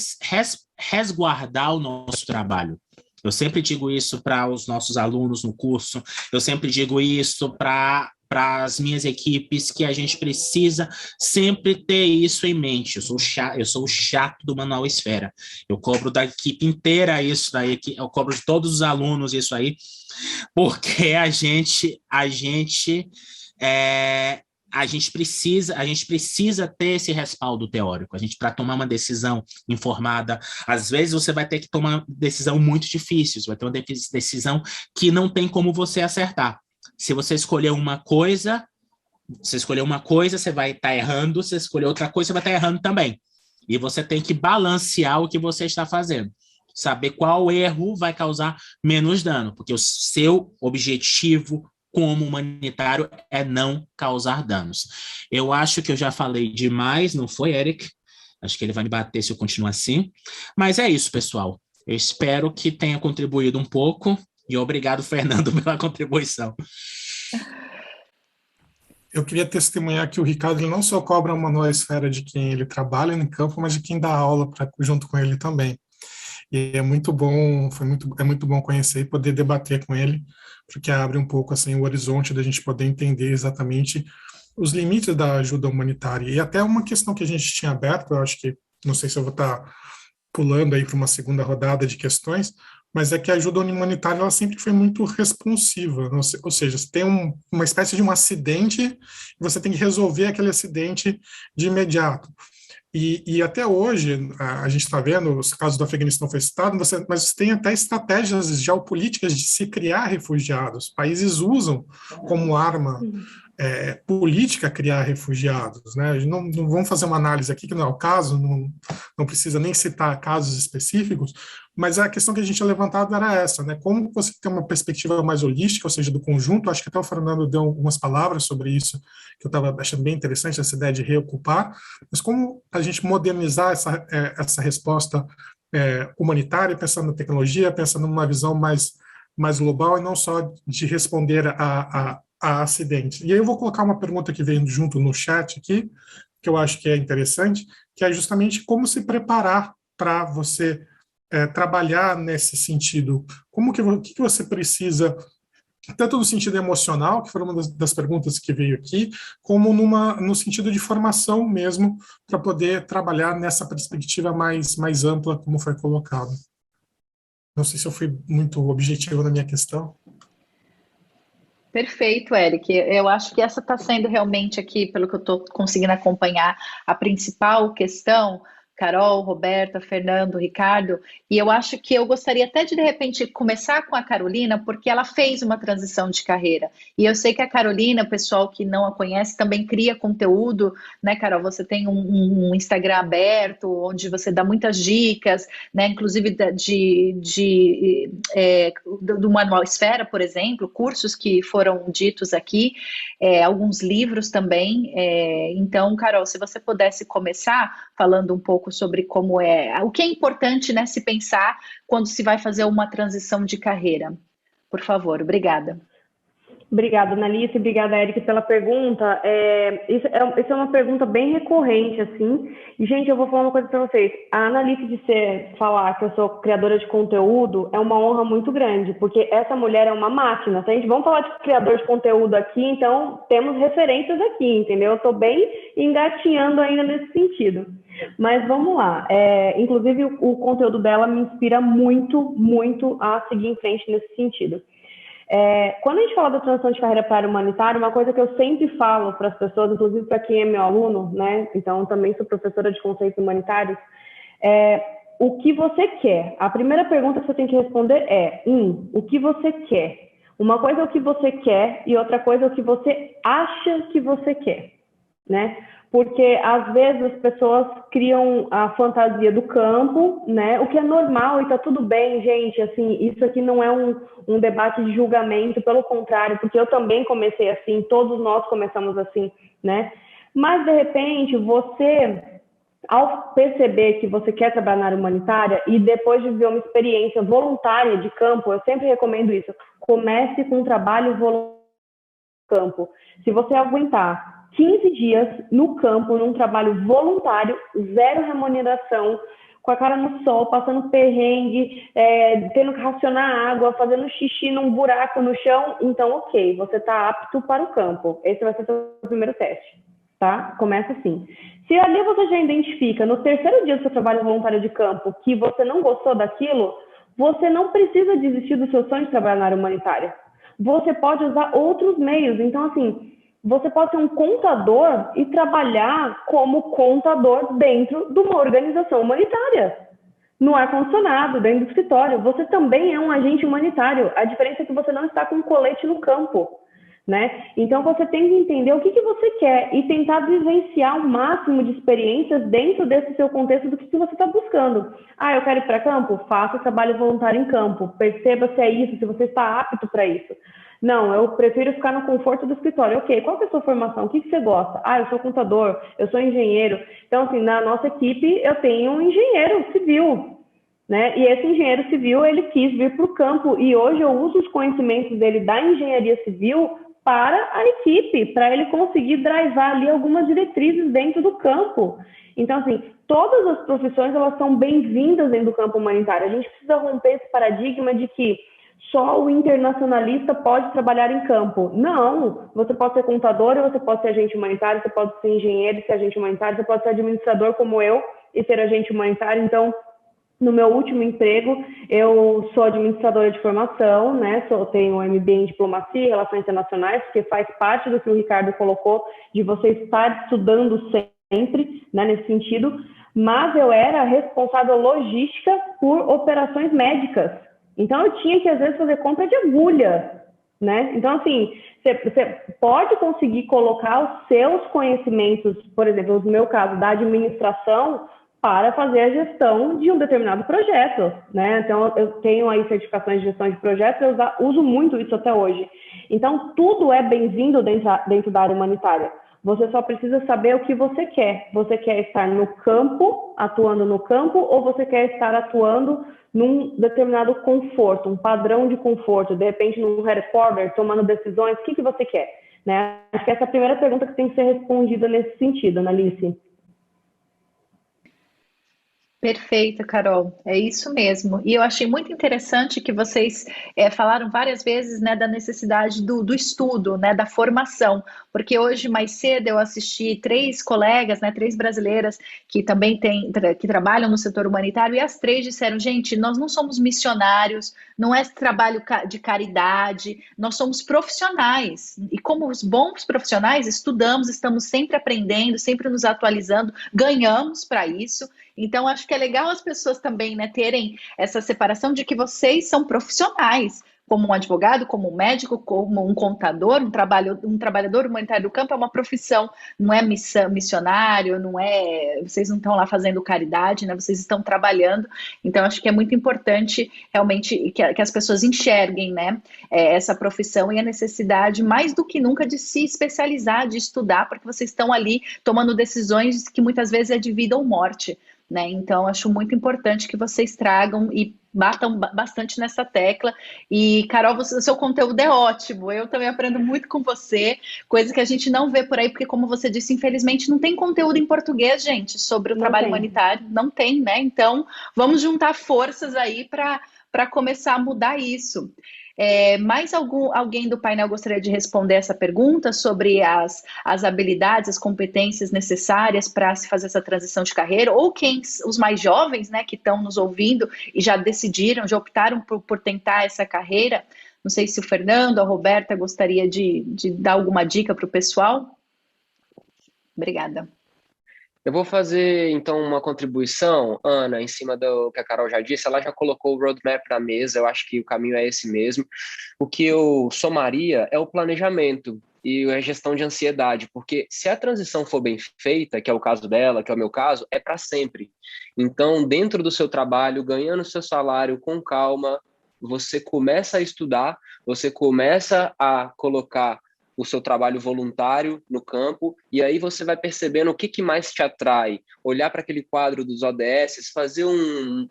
resguardar o nosso trabalho. Eu sempre digo isso para os nossos alunos no curso, eu sempre digo isso para as minhas equipes, que a gente precisa sempre ter isso em mente. Eu sou o chato do Manual Esfera. Eu cobro da equipe inteira isso daí, eu cobro de todos os alunos isso aí, porque a gente precisa ter esse respaldo teórico, para tomar uma decisão informada. Às vezes você vai ter que tomar uma decisão muito difícil, você vai ter uma decisão que não tem como você acertar. Se você escolher uma coisa, você vai estar errando, se você escolher outra coisa, você vai estar errando também. E você tem que balancear o que você está fazendo. Saber qual erro vai causar menos dano, porque o seu objetivo como humanitário é não causar danos. Eu acho que eu já falei demais, não foi, Eric? Acho que ele vai me bater se eu continuar assim. Mas é isso, pessoal. Eu espero que tenha contribuído um pouco e obrigado, Fernando, pela contribuição. Eu queria testemunhar que o Ricardo ele não só cobra uma Manual Esfera de quem ele trabalha no campo, mas de quem dá aula junto com ele também. E é muito bom, é muito bom conhecer e poder debater com ele, porque abre um pouco assim o horizonte da gente poder entender exatamente os limites da ajuda humanitária. E até uma questão que a gente tinha aberto, eu acho que, não sei se eu vou estar pulando aí para uma segunda rodada de questões, mas é que a ajuda humanitária ela sempre foi muito responsiva, ou seja, você tem uma espécie de um acidente e você tem que resolver aquele acidente de imediato. E até hoje, a gente está vendo, os casos do Afeganistão foi citado, mas tem até estratégias geopolíticas de se criar refugiados. Países usam como arma política criar refugiados, né? Não vamos fazer uma análise aqui, que não é o caso, não precisa nem citar casos específicos, mas a questão que a gente tinha levantado era essa, né? Como você tem uma perspectiva mais holística, ou seja, do conjunto, acho que até o Fernando deu algumas palavras sobre isso, que eu estava achando bem interessante, essa ideia de reocupar, mas como a gente modernizar essa resposta humanitária, pensando na tecnologia, pensando numa visão mais global e não só de responder a acidentes. E aí eu vou colocar uma pergunta que vem junto no chat aqui, que eu acho que é interessante, que é justamente como se preparar para você trabalhar nesse sentido. O que você precisa, tanto no sentido emocional, que foi uma das perguntas que veio aqui, como no sentido de formação mesmo, para poder trabalhar nessa perspectiva mais ampla, como foi colocado. Não sei se eu fui muito objetivo na minha questão. Perfeito, Eric. Eu acho que essa está sendo realmente aqui, pelo que eu estou conseguindo acompanhar, a principal questão. Carol, Roberta, Fernando, Ricardo, e eu acho que eu gostaria até de repente começar com a Carolina, porque ela fez uma transição de carreira. E eu sei que a Carolina, pessoal que não a conhece, também cria conteúdo, né, Carol? Você tem um Instagram aberto, onde você dá muitas dicas, né? Inclusive do Manual Esfera, por exemplo, cursos que foram ditos aqui, alguns livros também. Então, Carol, se você pudesse começar falando um pouco sobre o que é importante, né, se pensar quando se vai fazer uma transição de carreira. Por favor, obrigada. Obrigada, Analice, obrigada, Eric, pela pergunta. Isso é uma pergunta bem recorrente, assim. E, gente, eu vou falar uma coisa para vocês. A Analice falar que eu sou criadora de conteúdo é uma honra muito grande, porque essa mulher é uma máquina. Tá? Vamos falar de criador de conteúdo aqui, então temos referências aqui, entendeu? Eu estou bem engatinhando ainda nesse sentido. Mas vamos lá. Inclusive, o conteúdo dela me inspira muito, muito a seguir em frente nesse sentido. Quando a gente fala da transição de carreira para a área humanitária, uma coisa que eu sempre falo para as pessoas, inclusive para quem é meu aluno, né? Então, também sou professora de conceitos humanitários, o que você quer? A primeira pergunta que você tem que responder o que você quer? Uma coisa é o que você quer e outra coisa é o que você acha que você quer, né? Porque, às vezes, as pessoas criam a fantasia do campo, né? O que é normal e tá tudo bem, gente. Assim, isso aqui não é um debate de julgamento, pelo contrário, porque eu também comecei assim, todos nós começamos assim, né? Mas, de repente, você, ao perceber que você quer trabalhar na área humanitária e depois de viver uma experiência voluntária de campo, eu sempre recomendo isso, comece com um trabalho voluntário no campo. Se você aguentar 15 dias no campo, num trabalho voluntário, zero remuneração, com a cara no sol, passando perrengue, tendo que racionar água, fazendo xixi num buraco no chão, então ok, você está apto para o campo. Esse vai ser o seu primeiro teste, tá? Começa assim. Se ali você já identifica, no terceiro dia do seu trabalho voluntário de campo, que você não gostou daquilo, você não precisa desistir do seu sonho de trabalhar na área humanitária. Você pode usar outros meios. Então, assim, você pode ser um contador e trabalhar como contador dentro de uma organização humanitária, no ar-condicionado, dentro do escritório. Você também é um agente humanitário. A diferença é que você não está com um colete no campo, né? Então, você tem que entender o que você quer e tentar vivenciar o máximo de experiências dentro desse seu contexto do que você está buscando. Ah, eu quero ir para campo? Faça trabalho voluntário em campo. Perceba se é isso, se você está apto para isso. Não, eu prefiro ficar no conforto do escritório. Ok, qual que é a sua formação? O que você gosta? Ah, eu sou contador, eu sou engenheiro. Então, assim, na nossa equipe, eu tenho um engenheiro civil, né? E esse engenheiro civil, ele quis vir para o campo. E hoje eu uso os conhecimentos dele da engenharia civil para a equipe, para ele conseguir drivar ali algumas diretrizes dentro do campo. Então, assim, todas as profissões, elas são bem-vindas dentro do campo humanitário. A gente precisa romper esse paradigma de que só o internacionalista pode trabalhar em campo. Não, você pode ser contador, você pode ser agente humanitário, você pode ser engenheiro e ser agente humanitário, você pode ser administrador como eu e ser agente humanitário. Então, no meu último emprego, eu sou administradora de formação, né? Tenho um MBA em Diplomacia e Relações Internacionais, porque faz parte do que o Ricardo colocou, de você estar estudando sempre, né, nesse sentido. Mas eu era responsável logística por operações médicas. Então, eu tinha que, às vezes, fazer compra de agulha, né? Então, assim, você pode conseguir colocar os seus conhecimentos, por exemplo, no meu caso, da administração, para fazer a gestão de um determinado projeto, né? Então, eu tenho aí certificações de gestão de projetos, eu uso muito isso até hoje. Então, tudo é bem-vindo dentro da área humanitária. Você só precisa saber o que você quer. Você quer estar no campo, atuando no campo, ou você quer estar atuando num determinado conforto, um padrão de conforto, de repente num headquarter, tomando decisões, o que você quer? Né? Acho que essa é a primeira pergunta que tem que ser respondida nesse sentido, Analice. Perfeito, Carol. É isso mesmo. E eu achei muito interessante que vocês falaram várias vezes, né, da necessidade do estudo, né, da formação. Porque hoje, mais cedo, eu assisti três colegas, né, três brasileiras que também que trabalham no setor humanitário, e as três disseram, gente, nós não somos missionários, não é trabalho de caridade, nós somos profissionais. E como os bons profissionais, estudamos, estamos sempre aprendendo, sempre nos atualizando, ganhamos para isso. Então, acho que é legal as pessoas também, né, terem essa separação de que vocês são profissionais, como um advogado, como um médico, como um contador, um trabalhador humanitário do campo é uma profissão, não é missionário, não é, vocês não estão lá fazendo caridade, né, vocês estão trabalhando. Então, acho que é muito importante realmente que as pessoas enxerguem, né, essa profissão e a necessidade, mais do que nunca, de se especializar, de estudar, porque vocês estão ali tomando decisões que muitas vezes é de vida ou morte. Né? Então, acho muito importante que vocês tragam e batam bastante nessa tecla. E, Carol, o seu conteúdo é ótimo. Eu também aprendo muito com você, coisa que a gente não vê por aí, porque, como você disse, infelizmente não tem conteúdo em português, gente, sobre o trabalho humanitário. Não tem, né? Então, vamos juntar forças aí para começar a mudar isso. Mais alguém do painel gostaria de responder essa pergunta sobre as habilidades, as competências necessárias para se fazer essa transição de carreira? Ou os mais jovens, né, que estão nos ouvindo e já decidiram, já optaram por tentar essa carreira? Não sei se o Fernando, a Roberta gostaria de dar alguma dica para o pessoal. Obrigada. Eu vou fazer, então, uma contribuição, Ana, em cima do que a Carol já disse. Ela já colocou o roadmap na mesa, eu acho que o caminho é esse mesmo. O que eu somaria é o planejamento e a gestão de ansiedade, porque se a transição for bem feita, que é o caso dela, que é o meu caso, é para sempre. Então, dentro do seu trabalho, ganhando seu salário com calma, você começa a estudar, você começa a colocar o seu trabalho voluntário no campo, e aí você vai percebendo o que mais te atrai, olhar para aquele quadro dos ODS, fazer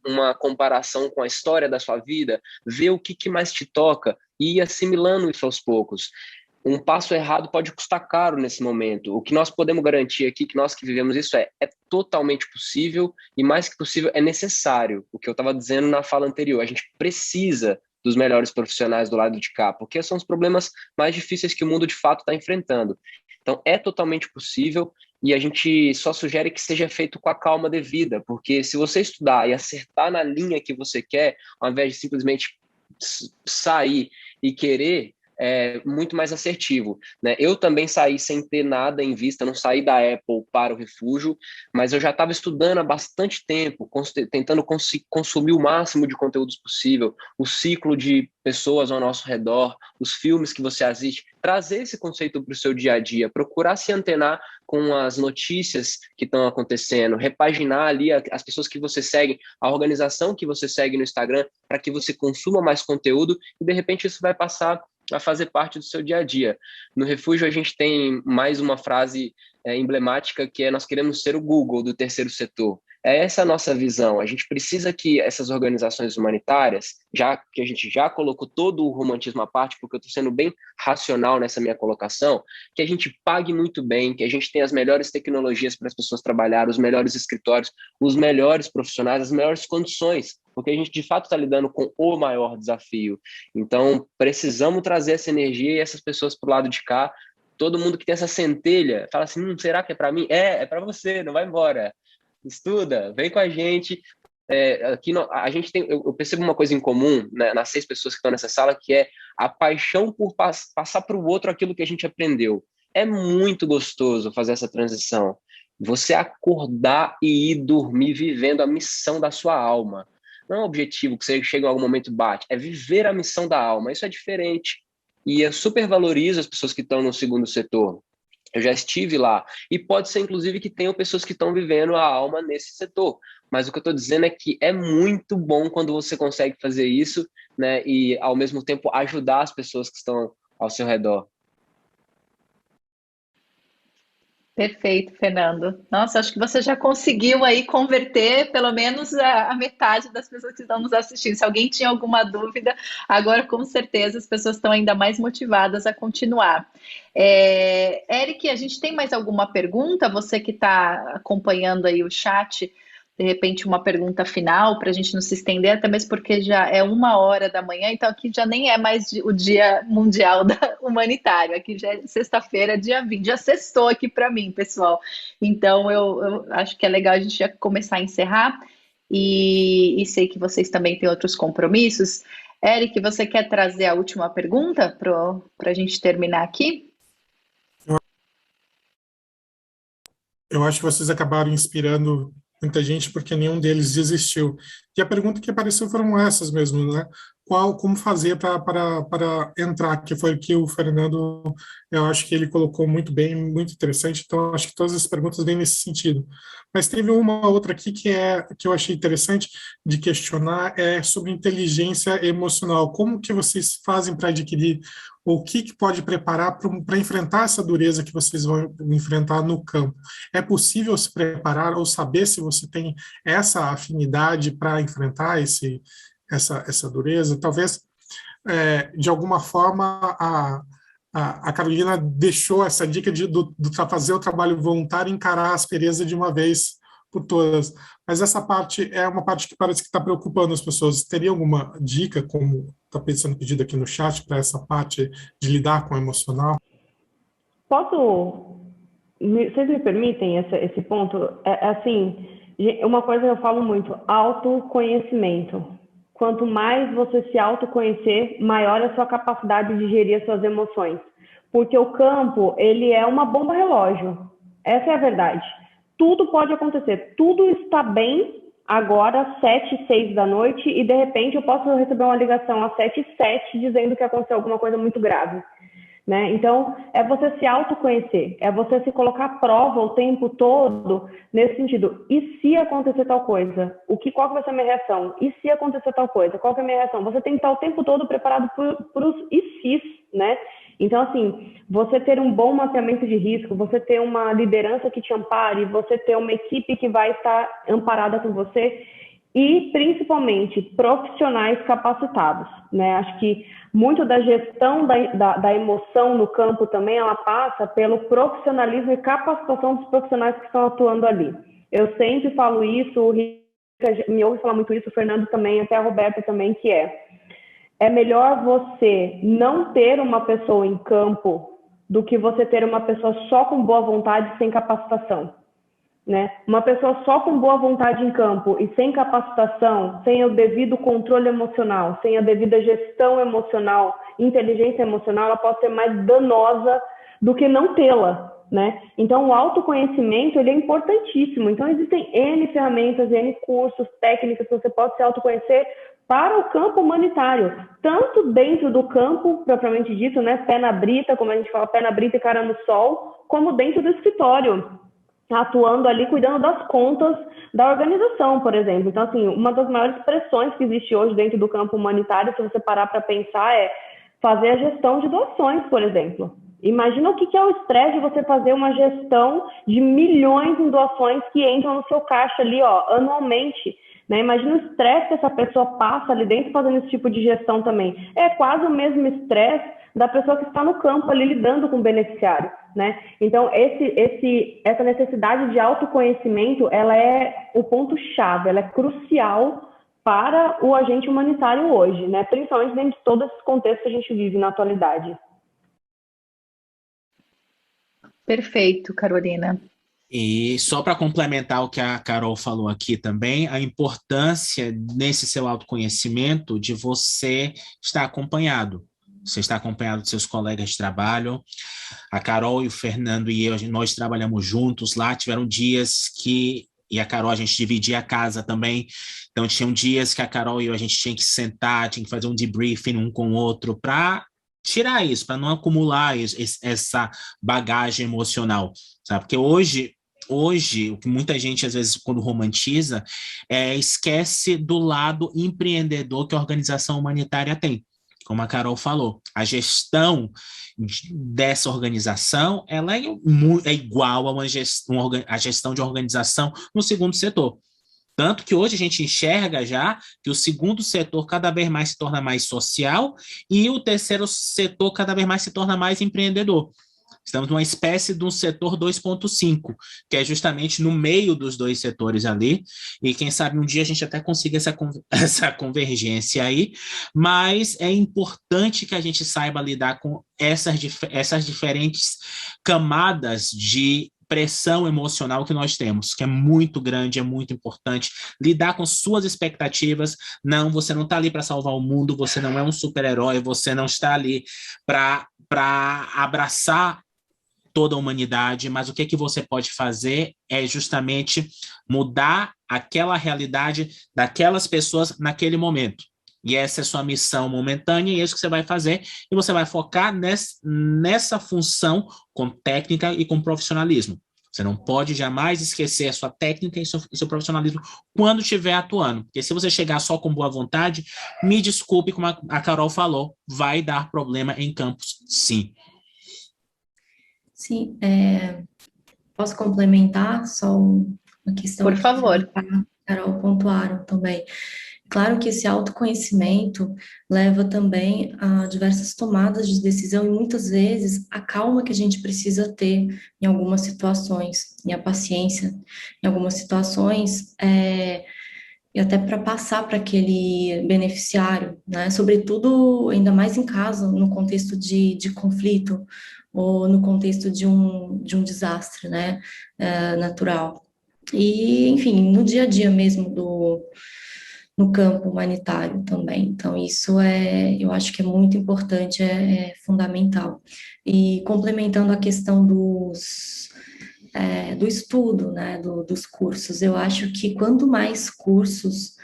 uma comparação com a história da sua vida, ver o que mais te toca e ir assimilando isso aos poucos. Um passo errado pode custar caro nesse momento. O que nós podemos garantir aqui, que nós que vivemos isso, é totalmente possível, e mais que possível, é necessário. O que eu estava dizendo na fala anterior, a gente precisa dos melhores profissionais do lado de cá, porque são os problemas mais difíceis que o mundo de fato está enfrentando. Então, é totalmente possível, e a gente só sugere que seja feito com a calma devida, porque se você estudar e acertar na linha que você quer, ao invés de simplesmente sair e querer, é muito mais assertivo, né? Eu também saí sem ter nada em vista, não saí da Apple para o refúgio, mas eu já estava estudando há bastante tempo, tentando consumir o máximo de conteúdos possível, o ciclo de pessoas ao nosso redor, os filmes que você assiste, trazer esse conceito para o seu dia a dia, procurar se antenar com as notícias que estão acontecendo, repaginar ali as pessoas que você segue, a organização que você segue no Instagram, para que você consuma mais conteúdo, e de repente isso vai passar a fazer parte do seu dia a dia. No refúgio, a gente tem mais uma frase emblemática, que é: nós queremos ser o Google do terceiro setor. É essa a nossa visão. A gente precisa que essas organizações humanitárias, já que a gente já colocou todo o romantismo à parte, porque eu estou sendo bem racional nessa minha colocação, que a gente pague muito bem, que a gente tenha as melhores tecnologias para as pessoas trabalharem, os melhores escritórios, os melhores profissionais, as melhores condições, porque a gente de fato está lidando com o maior desafio. Então, precisamos trazer essa energia e essas pessoas para o lado de cá. Todo mundo que tem essa centelha fala assim: será que é para mim? É para você, não vai embora. Estuda, vem com a gente. Aqui a gente tem, eu percebo uma coisa em comum, né, nas 6 pessoas que estão nessa sala, que é a paixão por passar para o outro aquilo que a gente aprendeu. É muito gostoso fazer essa transição. Você acordar e ir dormir vivendo a missão da sua alma. Não é um objetivo que você chega em algum momento e bate, é viver a missão da alma. Isso é diferente. E eu super valorizo as pessoas que estão no segundo setor. Eu já estive lá, e pode ser, inclusive, que tenham pessoas que estão vivendo a alma nesse setor. Mas o que eu estou dizendo é que é muito bom quando você consegue fazer isso, né, e, ao mesmo tempo, ajudar as pessoas que estão ao seu redor. Perfeito, Fernando. Nossa, acho que você já conseguiu aí converter pelo menos a metade das pessoas que estão nos assistindo. Se alguém tinha alguma dúvida, agora com certeza as pessoas estão ainda mais motivadas a continuar. Eric, a gente tem mais alguma pergunta? Você que está acompanhando aí o chat, de repente, uma pergunta final para a gente não se estender, até mesmo porque já é 1h da manhã, então aqui já nem é mais o Dia Mundial Humanitário, aqui já é sexta-feira, dia 20, já sextou aqui para mim, pessoal. Então, eu acho que é legal a gente já começar a encerrar, e sei que vocês também têm outros compromissos. Eric, você quer trazer a última pergunta para a gente terminar aqui? Eu acho que vocês acabaram inspirando muita gente porque nenhum deles desistiu. E a pergunta que apareceu foram essas mesmo, né? Como fazer para entrar, que foi o que o Fernando, eu acho que ele colocou muito bem, muito interessante, então acho que todas as perguntas vêm nesse sentido. Mas teve uma outra aqui que eu achei interessante de questionar, é sobre inteligência emocional. Como que vocês fazem para adquirir, ou o que pode preparar para enfrentar essa dureza que vocês vão enfrentar no campo? É possível se preparar ou saber se você tem essa afinidade para enfrentar essa dureza? Talvez, de alguma forma, a Carolina deixou essa dica de fazer o trabalho voluntário e encarar a aspereza de uma vez por todas. Mas essa parte é uma parte que parece que está preocupando as pessoas. Teria alguma dica, como está sendo pedido aqui no chat, para essa parte de lidar com o emocional? Vocês me permitem esse ponto? Assim, uma coisa que eu falo muito, autoconhecimento. Quanto mais você se autoconhecer, maior é a sua capacidade de gerir as suas emoções. Porque o campo, ele é uma bomba relógio. Essa é a verdade. Tudo pode acontecer. Tudo está bem agora, às 7h06 da noite, e de repente eu posso receber uma ligação às 7h07 dizendo que aconteceu alguma coisa muito grave. Né? Então, é você se autoconhecer, é você se colocar à prova o tempo todo nesse sentido. E se acontecer tal coisa? Qual que vai ser a minha reação? E se acontecer tal coisa? Qual que é a minha reação? Você tem que estar o tempo todo preparado para os ICs, né? Então, assim, você ter um bom mapeamento de risco, você ter uma liderança que te ampare, você ter uma equipe que vai estar amparada com você e, principalmente, profissionais capacitados, né? Acho que muito da gestão da emoção no campo também, ela passa pelo profissionalismo e capacitação dos profissionais que estão atuando ali. Eu sempre falo isso, o Rica me ouve falar muito isso, o Fernando também, até a Roberta também, que é melhor você não ter uma pessoa em campo do que você ter uma pessoa só com boa vontade sem capacitação. Né? Uma pessoa só com boa vontade em campo e sem capacitação, sem o devido controle emocional, sem a devida gestão emocional, inteligência emocional, ela pode ser mais danosa do que não tê-la, né? Então, o autoconhecimento, ele é importantíssimo. Então, existem N ferramentas, N cursos, técnicas que você pode se autoconhecer para o campo humanitário, tanto dentro do campo, propriamente dito, né? Pé na brita, como a gente fala, pé na brita e cara no sol, como dentro do escritório, atuando ali, cuidando das contas da organização, por exemplo. Então, assim, uma das maiores pressões que existe hoje dentro do campo humanitário, se você parar para pensar, é fazer a gestão de doações, por exemplo. Imagina o que é o estresse de você fazer uma gestão de milhões em doações que entram no seu caixa ali, ó, anualmente. Né? Imagina o estresse que essa pessoa passa ali dentro fazendo esse tipo de gestão também. É quase o mesmo estresse da pessoa que está no campo ali lidando com o beneficiário. Né? Então, essa necessidade de autoconhecimento, ela é o ponto-chave, ela é crucial para o agente humanitário hoje, né? Principalmente dentro de todo esse contexto que a gente vive na atualidade. Perfeito, Carolina. E só para complementar o que a Carol falou aqui também, a importância nesse seu autoconhecimento de você estar acompanhado. Você está acompanhado de seus colegas de trabalho. A Carol e o Fernando e eu, nós trabalhamos juntos lá. Tiveram dias que... E a Carol, a gente dividia a casa também. Então, tinham dias que a Carol e eu, a gente tinha que sentar, tinha que fazer um debriefing um com o outro para tirar isso, para não acumular essa bagagem emocional, sabe? Porque hoje, o que muita gente, às vezes, quando romantiza, esquece do lado empreendedor que a organização humanitária tem. Como a Carol falou, a gestão dessa organização, ela é igual a gestão de organização no segundo setor. Tanto que hoje a gente enxerga já que o segundo setor cada vez mais se torna mais social e o terceiro setor cada vez mais se torna mais empreendedor. Estamos numa espécie de um setor 2.5, que é justamente no meio dos dois setores ali, e quem sabe um dia a gente até consiga essa convergência aí, mas é importante que a gente saiba lidar com essas diferentes camadas de pressão emocional que nós temos, que é muito grande, é muito importante. Lidar com suas expectativas. Não, você não está ali para salvar o mundo, você não é um super-herói, você não está ali para abraçar toda a humanidade, mas o que você pode fazer é justamente mudar aquela realidade daquelas pessoas naquele momento. E essa é a sua missão momentânea, e é isso que você vai fazer, e você vai focar nessa função com técnica e com profissionalismo. Você não pode jamais esquecer a sua técnica e seu profissionalismo quando estiver atuando. Porque se você chegar só com boa vontade, me desculpe, como a Carol falou, vai dar problema em campos, sim. Sim, posso complementar só uma questão? Por favor. Que a Carol pontuaram também. Claro que esse autoconhecimento leva também a diversas tomadas de decisão e muitas vezes a calma que a gente precisa ter em algumas situações, e a paciência em algumas situações, e até para passar para aquele beneficiário, né? Sobretudo, ainda mais em casa, no contexto de conflito ou no contexto de um desastre, né? Natural. E, enfim, no dia a dia mesmo no campo humanitário também. Então, isso eu acho que é muito importante, é fundamental. E complementando a questão do estudo, né, dos cursos, eu acho que quanto mais cursos,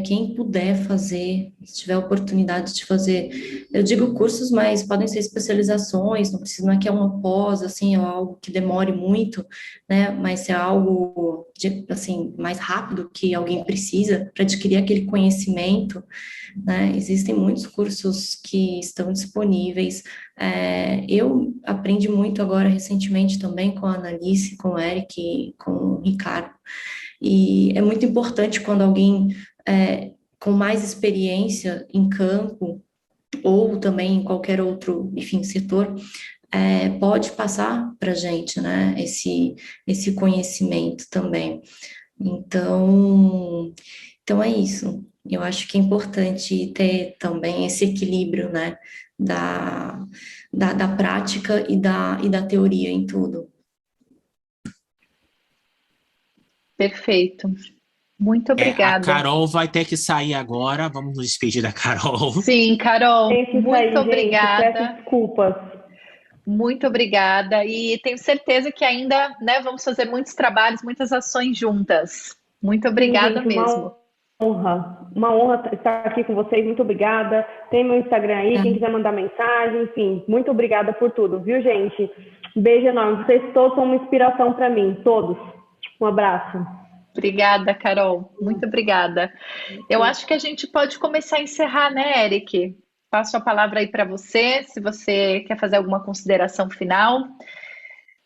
quem puder fazer, se tiver oportunidade de fazer, eu digo cursos, mas podem ser especializações, não é que é uma pós, assim, é algo que demore muito, né, mas é algo, assim, mais rápido que alguém precisa para adquirir aquele conhecimento, né, existem muitos cursos que estão disponíveis. Eu aprendi muito agora, recentemente, também com a Annalise, com o Eric, com o Ricardo, e é muito importante quando alguém com mais experiência em campo, ou também em qualquer outro, enfim, setor, pode passar para a gente, né, esse conhecimento também. Então é isso. Eu acho que é importante ter também esse equilíbrio, né, da prática e da teoria em tudo. Perfeito. Muito obrigada. A Carol vai ter que sair agora. Vamos nos despedir da Carol. Sim, Carol, muito obrigada. Peço desculpas. Muito obrigada. E tenho certeza que ainda, né, vamos fazer muitos trabalhos, muitas ações juntas. Muito obrigada, gente, mesmo. Uma honra estar aqui com vocês. Muito obrigada. Tem meu Instagram aí, quem quiser mandar mensagem, enfim. Muito obrigada por tudo, viu, gente? Um beijo enorme. Vocês todos são uma inspiração para mim, todos. Um abraço. Obrigada, Carol. Muito obrigada. Eu acho que a gente pode começar a encerrar, né, Eric? Passo a palavra aí para você, se você quer fazer alguma consideração final.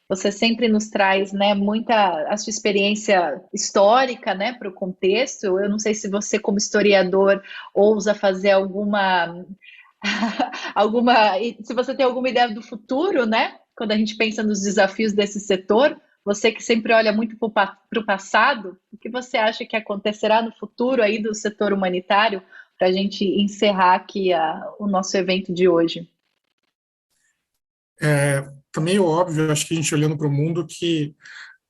Você sempre nos traz, né, muita a sua experiência histórica, né, para o contexto. Eu não sei se você, como historiador, ousa fazer se você tem alguma ideia do futuro, né? Quando a gente pensa nos desafios desse setor. Você que sempre olha muito para o passado, o que você acha que acontecerá no futuro aí do setor humanitário, para a gente encerrar aqui o nosso evento de hoje? Tá meio óbvio, acho que a gente olhando para o mundo, que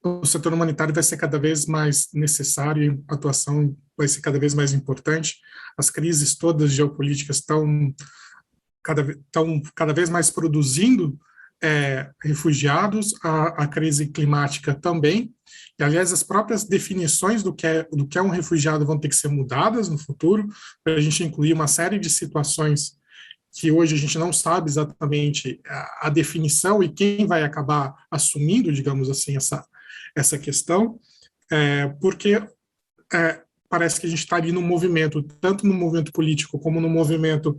o setor humanitário vai ser cada vez mais necessário, a atuação vai ser cada vez mais importante. As crises todas geopolíticas estão cada vez mais produzindo refugiados, a crise climática também, e aliás as próprias definições do que é um refugiado vão ter que ser mudadas no futuro, para a gente incluir uma série de situações que hoje a gente não sabe exatamente a definição e quem vai acabar assumindo, digamos assim, essa questão, porque parece que a gente está ali no movimento, tanto no movimento político como no movimento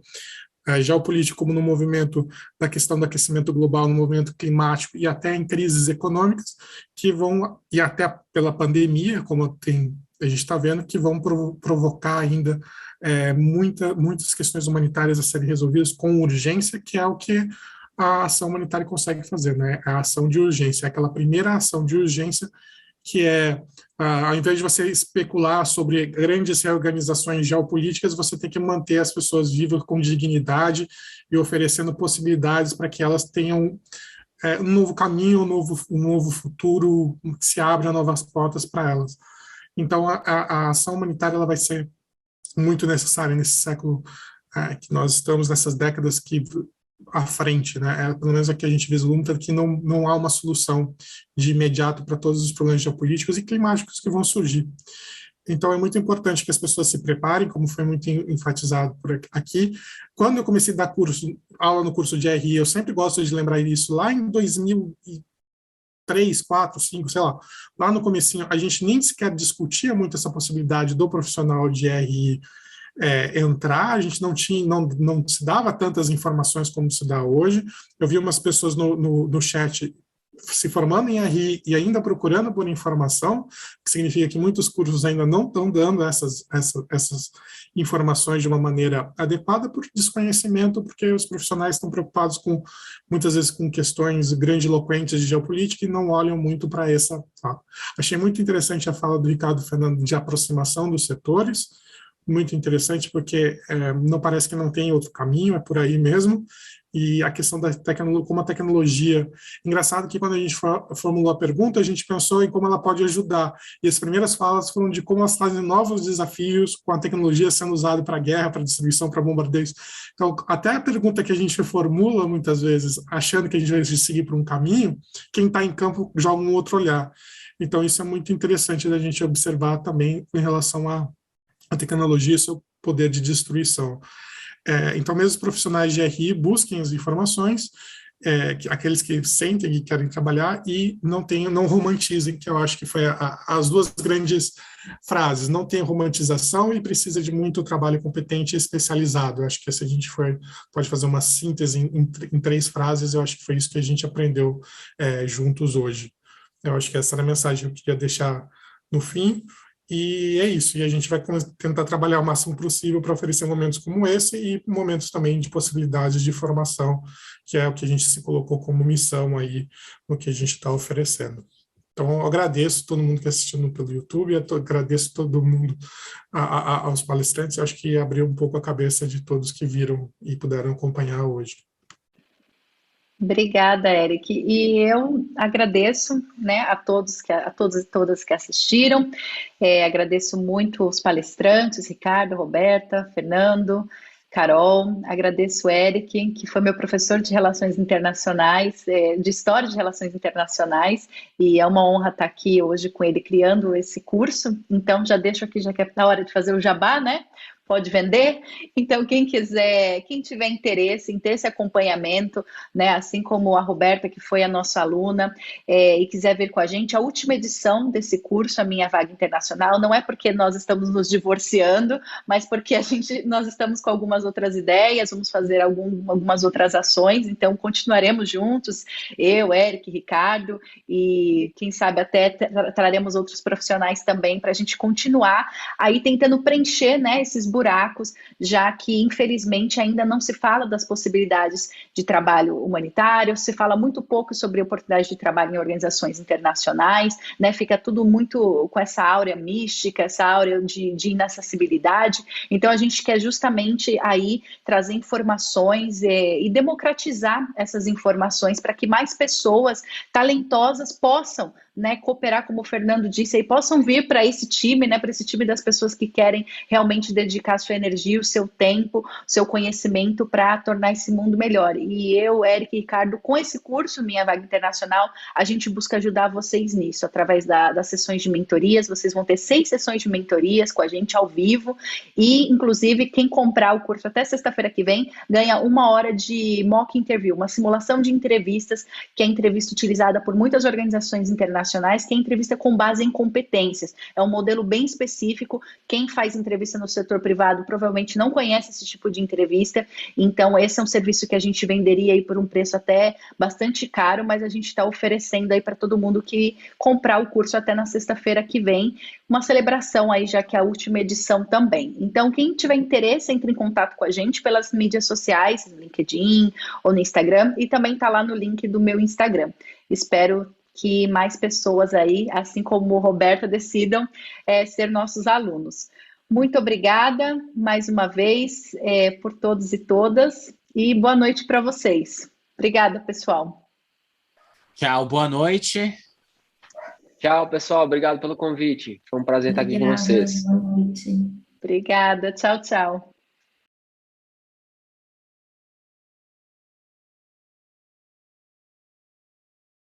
geopolítico, como no movimento da questão do aquecimento global, no movimento climático e até em crises econômicas, que vão, e até pela pandemia, como a gente está vendo, que vão provocar ainda muitas questões humanitárias a serem resolvidas com urgência, que é o que a ação humanitária consegue fazer, né? A ação de urgência, aquela primeira ação de urgência que é, ao invés de você especular sobre grandes reorganizações geopolíticas, você tem que manter as pessoas vivas com dignidade e oferecendo possibilidades para que elas tenham um novo caminho, um novo futuro, que se abra novas portas para elas. Então, a ação humanitária ela vai ser muito necessária nesse século que nós estamos, nessas décadas que à frente, né? Pelo menos aqui a gente vislumbra que não há uma solução de imediato para todos os problemas geopolíticos e climáticos que vão surgir. Então, é muito importante que as pessoas se preparem, como foi muito enfatizado por aqui. Quando eu comecei a dar aula no curso de RI, eu sempre gosto de lembrar isso, lá em 2003, 4, 5, sei lá no comecinho, a gente nem sequer discutia muito essa possibilidade do profissional de RI entrar, a gente não se dava tantas informações como se dá hoje. Eu vi umas pessoas no chat se formando em RI e ainda procurando por informação, que significa que muitos cursos ainda não estão dando essas informações de uma maneira adequada por desconhecimento, porque os profissionais estão preocupados muitas vezes com questões grandiloquentes de geopolítica e não olham muito para essa fala. Achei muito interessante a fala do Ricardo Fernando de aproximação dos setores, muito interessante, porque não parece que não tem outro caminho, é por aí mesmo, e a questão da tecnologia, como a tecnologia... Engraçado que quando a gente formulou a pergunta, a gente pensou em como ela pode ajudar, e as primeiras falas foram de como elas trazem novos desafios com a tecnologia sendo usada para guerra, para distribuição, para bombardeios. Então, até a pergunta que a gente formula muitas vezes, achando que a gente vai seguir por um caminho, quem está em campo joga um outro olhar. Então, isso é muito interessante da gente observar também em relação a tecnologia e seu poder de destruição. Então, mesmo os profissionais de RI busquem as informações, aqueles que sentem e querem trabalhar, e não romantizem, que eu acho que foi as duas grandes frases. Não tem romantização e precisa de muito trabalho competente e especializado. Eu acho que se a gente pode fazer uma síntese em 3 frases, eu acho que foi isso que a gente aprendeu juntos hoje. Eu acho que essa era a mensagem que eu queria deixar no fim. E é isso, e a gente vai tentar trabalhar o máximo possível para oferecer momentos como esse e momentos também de possibilidades de formação, que é o que a gente se colocou como missão aí no que a gente está oferecendo. Então, eu agradeço todo mundo que assistiu pelo YouTube, agradeço todo mundo aos palestrantes, eu acho que abriu um pouco a cabeça de todos que viram e puderam acompanhar hoje. Obrigada, Eric. E eu agradeço, né, a todos e todas que assistiram. Agradeço muito os palestrantes, Ricardo, Roberta, Fernando, Carol. Agradeço o Eric, que foi meu professor de Relações Internacionais, de História de Relações Internacionais, e é uma honra estar aqui hoje com ele criando esse curso. Então, já deixo aqui, já que é na hora de fazer o jabá, né? Pode vender. Então, quem tiver interesse em ter esse acompanhamento, né, assim como a Roberta, que foi a nossa aluna, e quiser vir com a gente, a última edição desse curso, a Minha Vaga Internacional, não é porque nós estamos nos divorciando, mas porque nós estamos com algumas outras ideias, vamos fazer algumas outras ações, então continuaremos juntos, eu, Eric, Ricardo, e quem sabe até traremos outros profissionais também para a gente continuar aí tentando preencher, né, esses buracos, já que infelizmente ainda não se fala das possibilidades de trabalho humanitário, se fala muito pouco sobre oportunidades de trabalho em organizações internacionais, né? Fica tudo muito com essa áurea mística, essa áurea de inacessibilidade. Então a gente quer justamente aí trazer informações e democratizar essas informações para que mais pessoas talentosas possam, né, cooperar, como o Fernando disse, e possam vir para esse time, né, para esse time das pessoas que querem realmente dedicar sua energia, o seu tempo, o seu conhecimento para tornar esse mundo melhor. E eu, Eric e Ricardo, com esse curso, Minha Vaga Internacional, a gente busca ajudar vocês nisso, através das sessões de mentorias. Vocês vão ter 6 sessões de mentorias com a gente ao vivo, e inclusive quem comprar o curso até sexta-feira que vem, ganha 1 hora de mock interview, uma simulação de entrevistas, que é a entrevista utilizada por muitas organizações internacionais, que é entrevista com base em competências. É um modelo bem específico. Quem faz entrevista no setor privado privado provavelmente não conhece esse tipo de entrevista, então esse é um serviço que a gente venderia aí por um preço até bastante caro, mas a gente está oferecendo aí para todo mundo que comprar o curso até na sexta-feira que vem, uma celebração aí, já que é a última edição também. Então, quem tiver interesse, entre em contato com a gente pelas mídias sociais, no LinkedIn ou no Instagram, e também tá lá no link do meu Instagram. Espero que mais pessoas aí, assim como o Roberto, decidam ser nossos alunos. Muito obrigada mais uma vez por todos e todas, e boa noite para vocês. Obrigada, pessoal. Tchau, boa noite. Tchau, pessoal. Obrigado pelo convite. Foi um prazer estar aqui com vocês. Boa noite. Obrigada. Tchau, tchau.